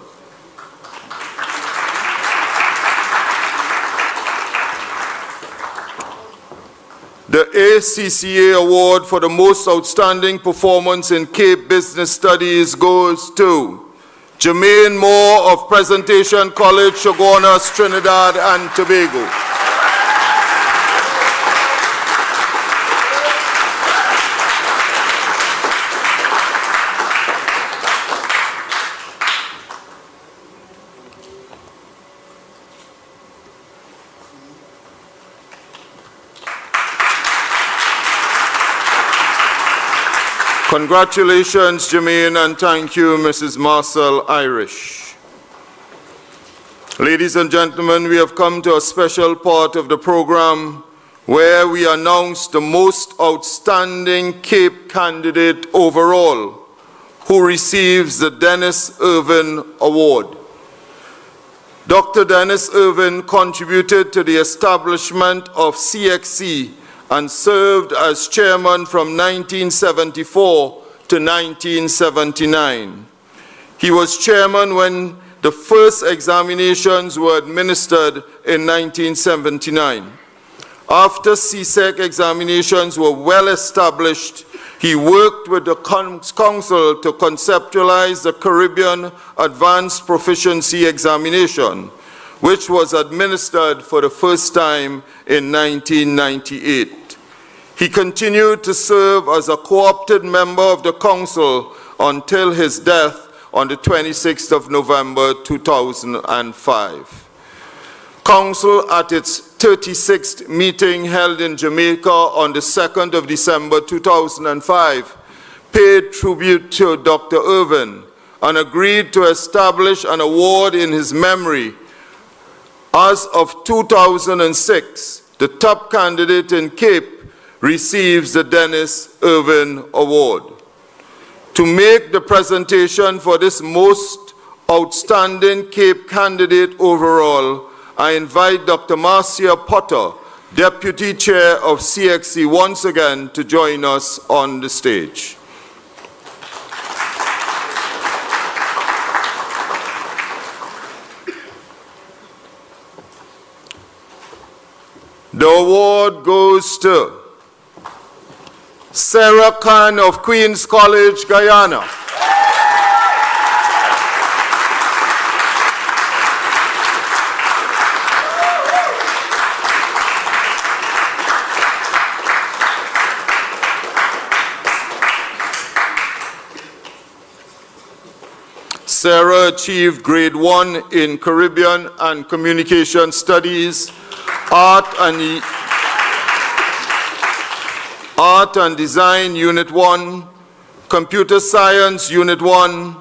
The ACCA Award for the most outstanding performance in Cape Business Studies goes to Jermaine Moore of Presentation College, Shogunas, Trinidad and Tobago. Congratulations, Jermaine, and thank you, Mrs. Marcel Irish. Ladies and gentlemen, we have come to a special part of the program where we announce the most outstanding Cape candidate overall, who receives the Dennis Irvin Award. Dr. Dennis Irvin contributed to the establishment of CXC and served as chairman from 1974 to 1979. He was chairman when the first examinations were administered in 1979. After CSEC examinations were well established, he worked with the council to conceptualize the Caribbean Advanced Proficiency Examination, which was administered for the first time in 1998. He continued to serve as a co-opted member of the council until his death on the 26th of November 2005. Council, at its 36th meeting held in Jamaica on the 2nd of December 2005, paid tribute to Dr. Irvin and agreed to establish an award in his memory As of 2006, the top candidate in Cape receives the Dennis Irvin Award. To make the presentation for this most outstanding Cape candidate overall, I invite Dr. Marcia Potter, Deputy Chair of CXC, once again to join us on the stage. The award goes to Sarah Khan of Queen's College, Guyana. Sarah achieved grade 1 in Caribbean and Communication Studies, Art and Design Unit 1, Computer Science Unit 1,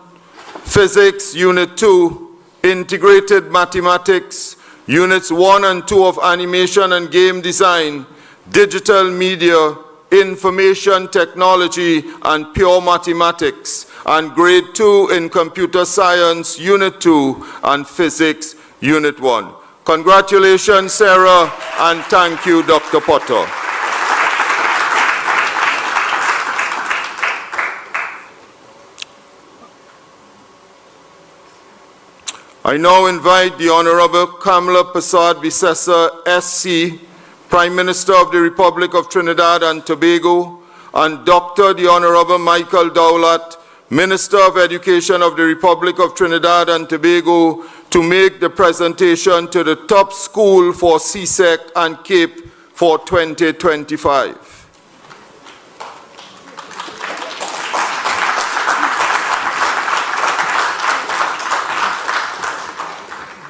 Physics Unit 2, Integrated Mathematics, Units 1 and 2 of Animation and Game Design, Digital Media, Information Technology and Pure Mathematics, and grade 2 in Computer Science Unit 2 and Physics Unit 1. Congratulations, Sarah, and thank you, Dr. Potter. I now invite the Honorable Kamala Persad-Bissessar, SC, Prime Minister of the Republic of Trinidad and Tobago, and Dr. the Honorable Michael Dowlatt, Minister of Education of the Republic of Trinidad and Tobago, to make the presentation to the top school for CSEC and Cape for 2025.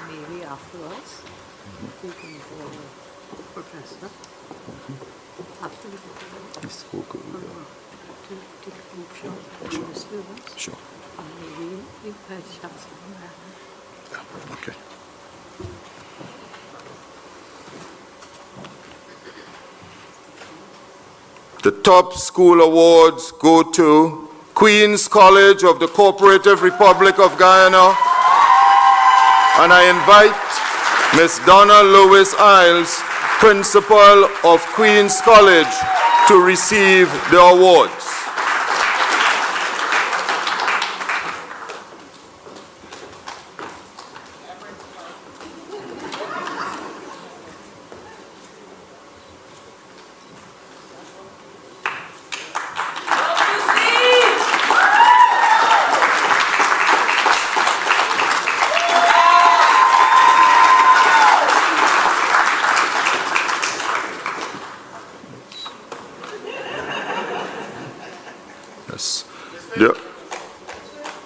Maybe afterwards, we can go to Professor. After we go to the group shot, to the students. Sure. And maybe you guys have some. Okay. The top school awards go to Queen's College of the Cooperative Republic of Guyana, and I invite Ms. Donna Lewis Isles, Principal of Queen's College, to receive the awards.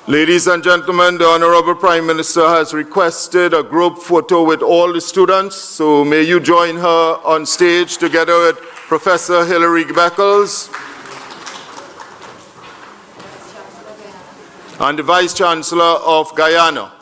Ladies and gentlemen, the Honorable Prime Minister has requested a group photo with all the students, so may you join her on stage together with Professor Hilary Beckles and the Vice Chancellor of Guyana.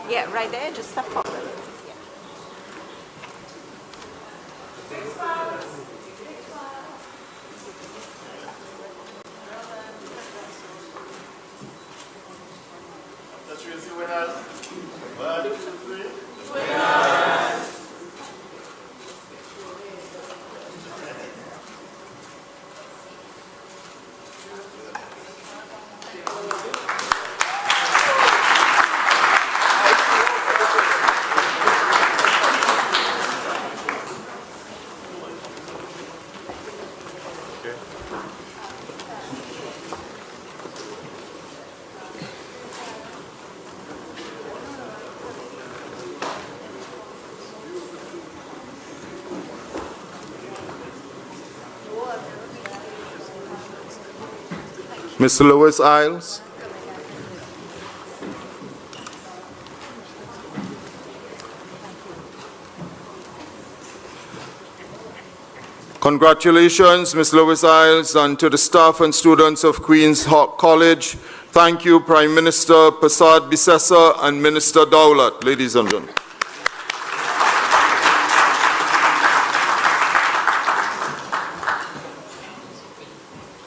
Yeah, right there, just step forward. Mr. Lewis Isles. Congratulations, Ms. Lewis Isles, and to the staff and students of Queen's College. Thank you, Prime Minister Prasad Bisesa and Minister Dowlat, ladies and gentlemen.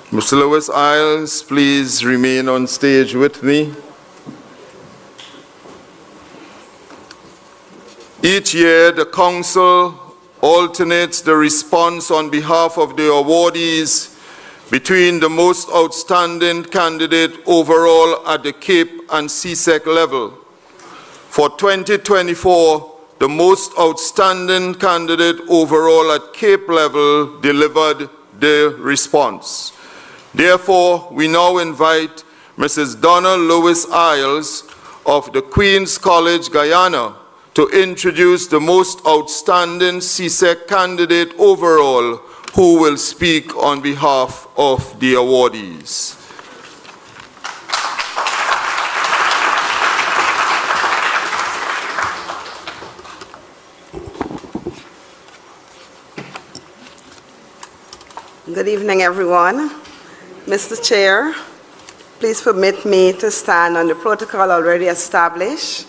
Mr. Lewis Isles, please remain on stage with me. Each year, the Council alternates the response on behalf of the awardees between the most outstanding candidate overall at the Cape and CSEC level. For 2024, the most outstanding candidate overall at Cape level delivered the response. Therefore, we now invite Mrs. Donna Lewis Isles of the Queen's College, Guyana, to introduce the most outstanding CSEC candidate overall, who will speak on behalf of the awardees. Good evening, everyone. Mr. Chair, please permit me to stand on the protocol already established.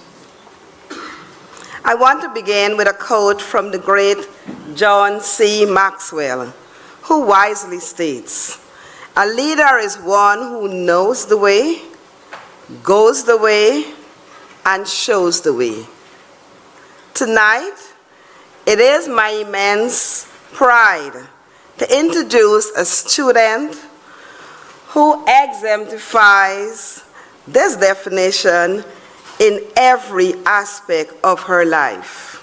I want to begin with a quote from the great John C. Maxwell, who wisely states, "A leader is one who knows the way, goes the way, and shows the way." Tonight, it is my immense pride to introduce a student who exemplifies this definition in every aspect of her life.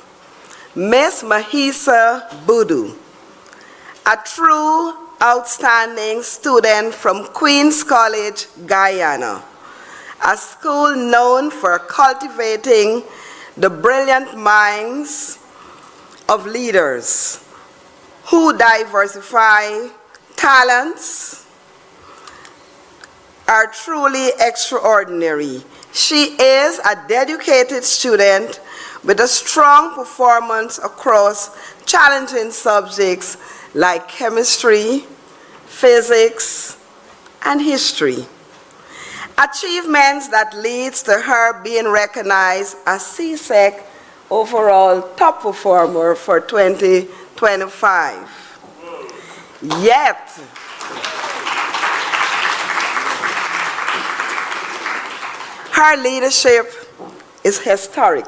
Miss Mahisa Budu, a true outstanding student from Queen's College, Guyana, a school known for cultivating the brilliant minds of leaders who diversify talents, are truly extraordinary. She is a dedicated student with a strong performance across challenging subjects like chemistry, physics, and history. Achievements that leads to her being recognized as CSEC overall top performer for 2025. Yet, her leadership is historic.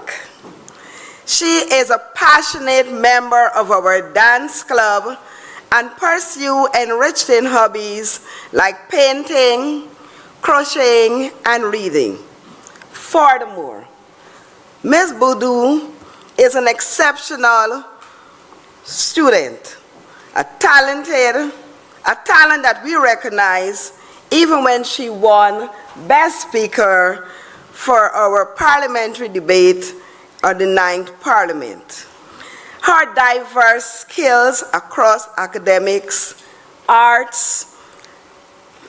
She is a passionate member of our dance club and pursues enriching hobbies like painting, crocheting, and reading. Furthermore, Ms. Budu is an exceptional student, a talent that we recognize even when she won Best Speaker for our parliamentary debate at the 9th Parliament. Her diverse skills across academics, arts,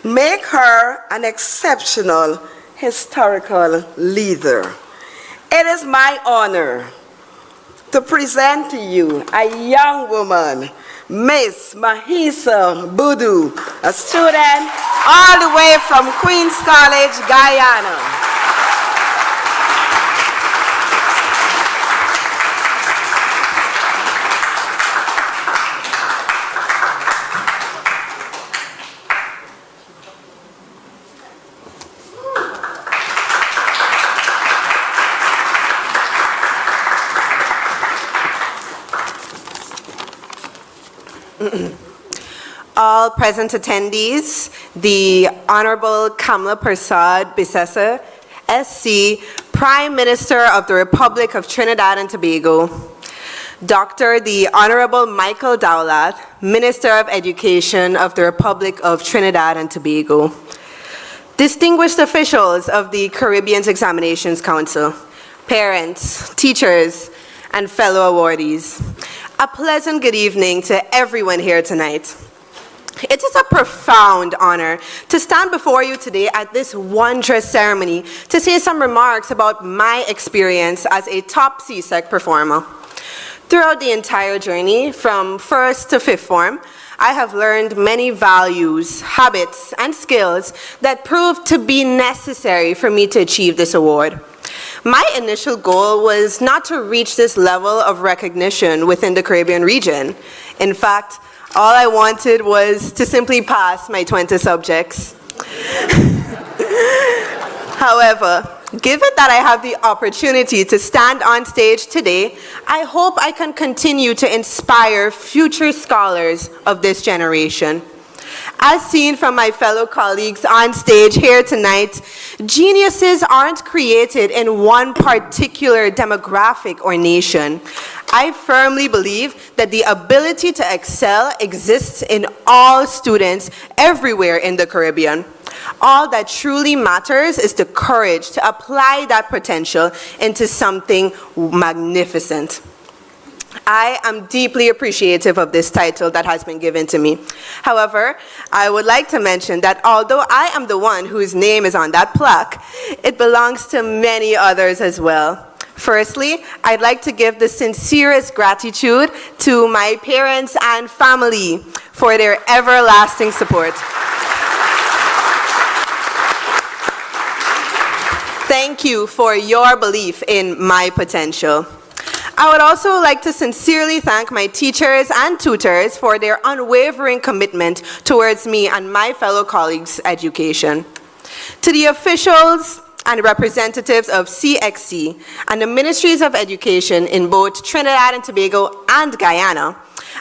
make her an exceptional historical leader. It is my honor to present to you a young woman Miss Mahisa Budu, a student all the way from Queen's College, Guyana. All present attendees, the Honorable Kamala Persad Bissessa, SC, Prime Minister of the Republic of Trinidad and Tobago, Dr. the Honorable Michael Dowlath, Minister of Education of the Republic of Trinidad and Tobago, distinguished officials of the Caribbean Examinations Council, parents, teachers, and fellow awardees, a pleasant good evening to everyone here tonight. It is a profound honor to stand before you today at this wondrous ceremony to say some remarks about my experience as a top CSEC performer. Throughout the entire journey, from first to fifth form, I have learned many values, habits, and skills that proved to be necessary for me to achieve this award. My initial goal was not to reach this level of recognition within the Caribbean region. In fact, all I wanted was to simply pass my 20 subjects. However, given that I have the opportunity to stand on stage today, I hope I can continue to inspire future scholars of this generation. As seen from my fellow colleagues on stage here tonight, geniuses aren't created in one particular demographic or nation. I firmly believe that the ability to excel exists in all students everywhere in the Caribbean. All that truly matters is the courage to apply that potential into something magnificent. I am deeply appreciative of this title that has been given to me. However, I would like to mention that although I am the one whose name is on that plaque, it belongs to many others as well. Firstly, I'd like to give the sincerest gratitude to my parents and family for their everlasting support. Thank you for your belief in my potential. I would also like to sincerely thank my teachers and tutors for their unwavering commitment towards me and my fellow colleagues' education. To the officials and representatives of CXC and the Ministries of Education in both Trinidad and Tobago and Guyana,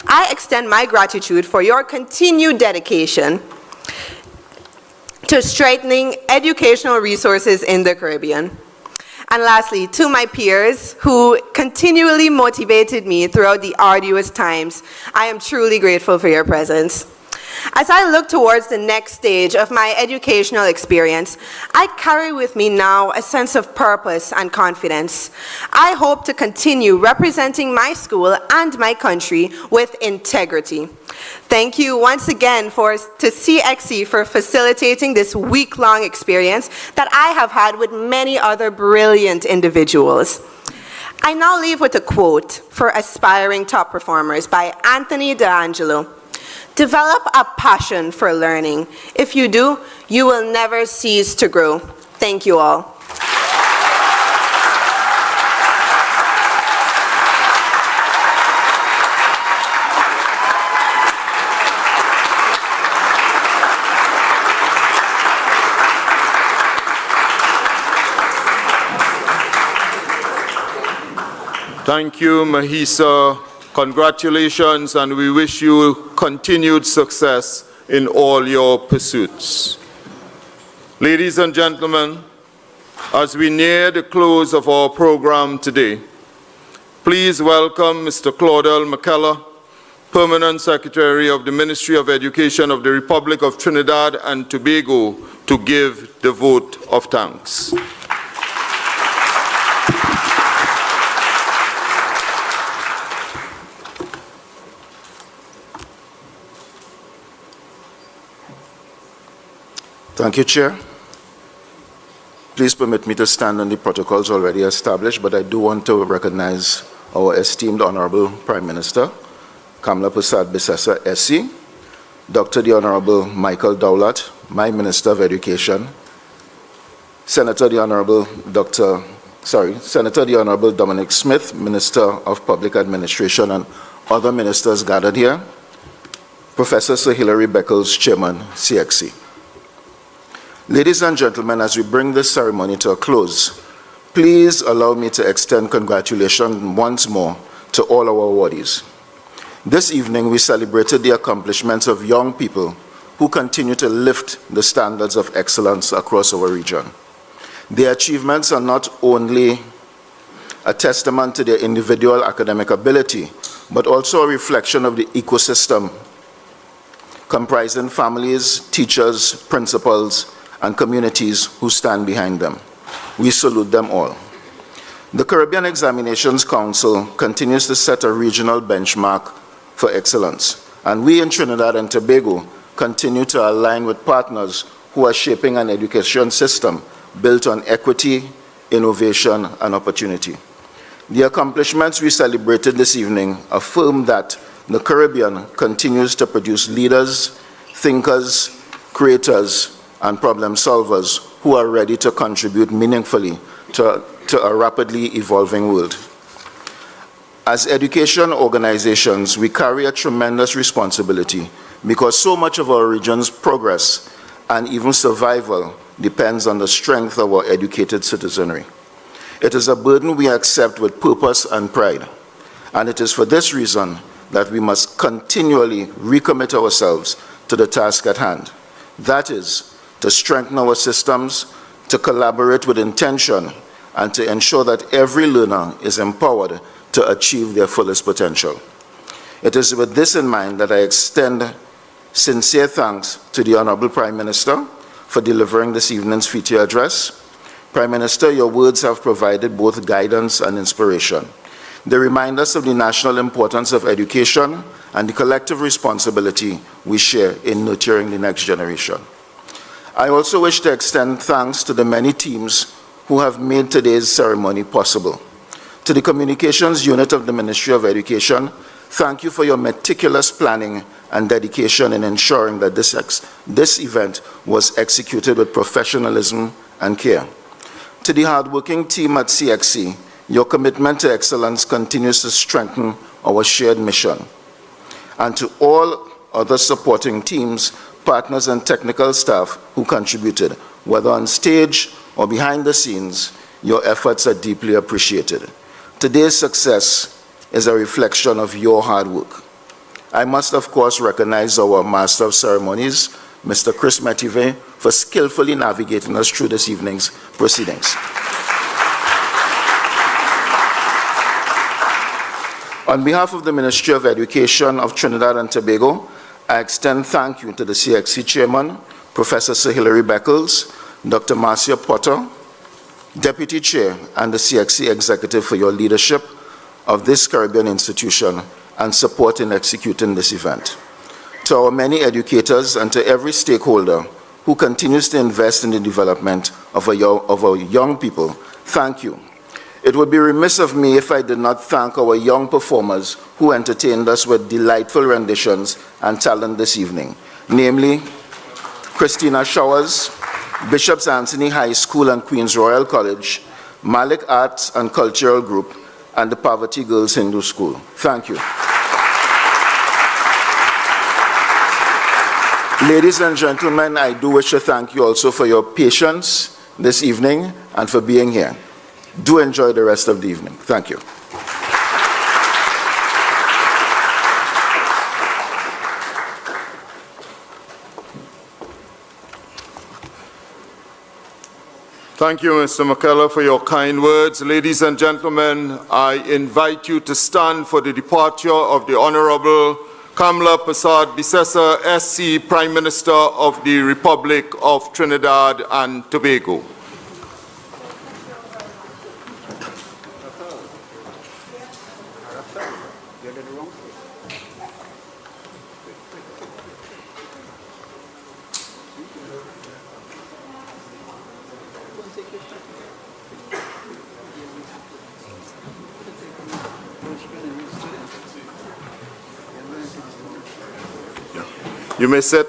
I extend my gratitude for your continued dedication to strengthening educational resources in the Caribbean. And lastly, to my peers who continually motivated me throughout the arduous times, I am truly grateful for your presence. As I look towards the next stage of my educational experience, I carry with me now a sense of purpose and confidence. I hope to continue representing my school and my country with integrity. Thank you once again to CXC for facilitating this week-long experience that I have had with many other brilliant individuals. I now leave with a quote for aspiring top performers by Anthony D'Angelo. Develop a passion for learning. If you do, you will never cease to grow. Thank you all. Thank you, Mahisa. Congratulations, and we wish you continued success in all your pursuits. Ladies and gentlemen, as we near the close of our program today, please welcome Mr. Claudel McKellar, Permanent Secretary of the Ministry of Education of the Republic of Trinidad and Tobago, to give the vote of thanks. Thank you, Chair. Please permit me to stand on the protocols already established, but I do want to recognize our esteemed Honorable Prime Minister Kamla Prasad Bisesa, SC, Dr. the Honorable Michael Dowlett, my Minister of Education, Senator the Honorable Dominic Smith, Minister of Public Administration, and other ministers gathered here, Professor Sir Hilary Beckles, Chairman, CXC. Ladies and gentlemen, as we bring this ceremony to a close, please allow me to extend congratulations once more to all our awardees. This evening, we celebrated the accomplishments of young people who continue to lift the standards of excellence across our region. Their achievements are not only a testament to their individual academic ability, but also a reflection of the ecosystem comprising families, teachers, principals, and communities who stand behind them. We salute them all. The Caribbean Examinations Council continues to set a regional benchmark for excellence, and we in Trinidad and Tobago continue to align with partners who are shaping an education system built on equity, innovation, and opportunity. The accomplishments we celebrated this evening affirm that the Caribbean continues to produce leaders, thinkers, creators, and problem solvers who are ready to contribute meaningfully to a rapidly evolving world. As education organizations, we carry a tremendous responsibility because so much of our region's progress and even survival depends on the strength of our educated citizenry. It is a burden we accept with purpose and pride, and it is for this reason that we must continually recommit ourselves to the task at hand. That is, to strengthen our systems, to collaborate with intention, and to ensure that every learner is empowered to achieve their fullest potential. It is with this in mind that I extend sincere thanks to the Honorable Prime Minister for delivering this evening's feature address. Prime Minister, your words have provided both guidance and inspiration. They remind us of the national importance of education and the collective responsibility we share in nurturing the next generation. I also wish to extend thanks to the many teams who have made today's ceremony possible. To the Communications Unit of the Ministry of Education, thank you for your meticulous planning and dedication in ensuring that this event was executed with professionalism and care. To the hardworking team at CXC, your commitment to excellence continues to strengthen our shared mission. And to all other supporting teams, partners, and technical staff who contributed, whether on stage or behind the scenes, your efforts are deeply appreciated. Today's success is a reflection of your hard work. I must, of course, recognize our Master of Ceremonies, Mr. Chris Metive, for skillfully navigating us through this evening's proceedings. On behalf of the Ministry of Education of Trinidad and Tobago, I extend thank you to the CXC Chairman, Professor Sir Hilary Beckles, Dr. Marcia Potter, Deputy Chair, and the CXC Executive for your leadership of this Caribbean institution and support in executing this event. To our many educators and to every stakeholder who continues to invest in the development of our young people, thank you. It would be remiss of me if I did not thank our young performers who entertained us with delightful renditions and talent this evening, namely Christina Showers, Bishop's Anthony High School and Queen's Royal College, Malik Arts and Cultural Group, and the Poverty Girls Hindu School. Thank you. Ladies and gentlemen, I do wish to thank you also for your patience this evening and for being here. Do enjoy the rest of the evening. Thank you. Thank you, Mr. McKellar, for your kind words. Ladies and gentlemen, I invite you to stand for the departure of the Honorable Kamla Prasad Bisesa, SC, Prime Minister of the Republic of Trinidad and Tobago. You may sit.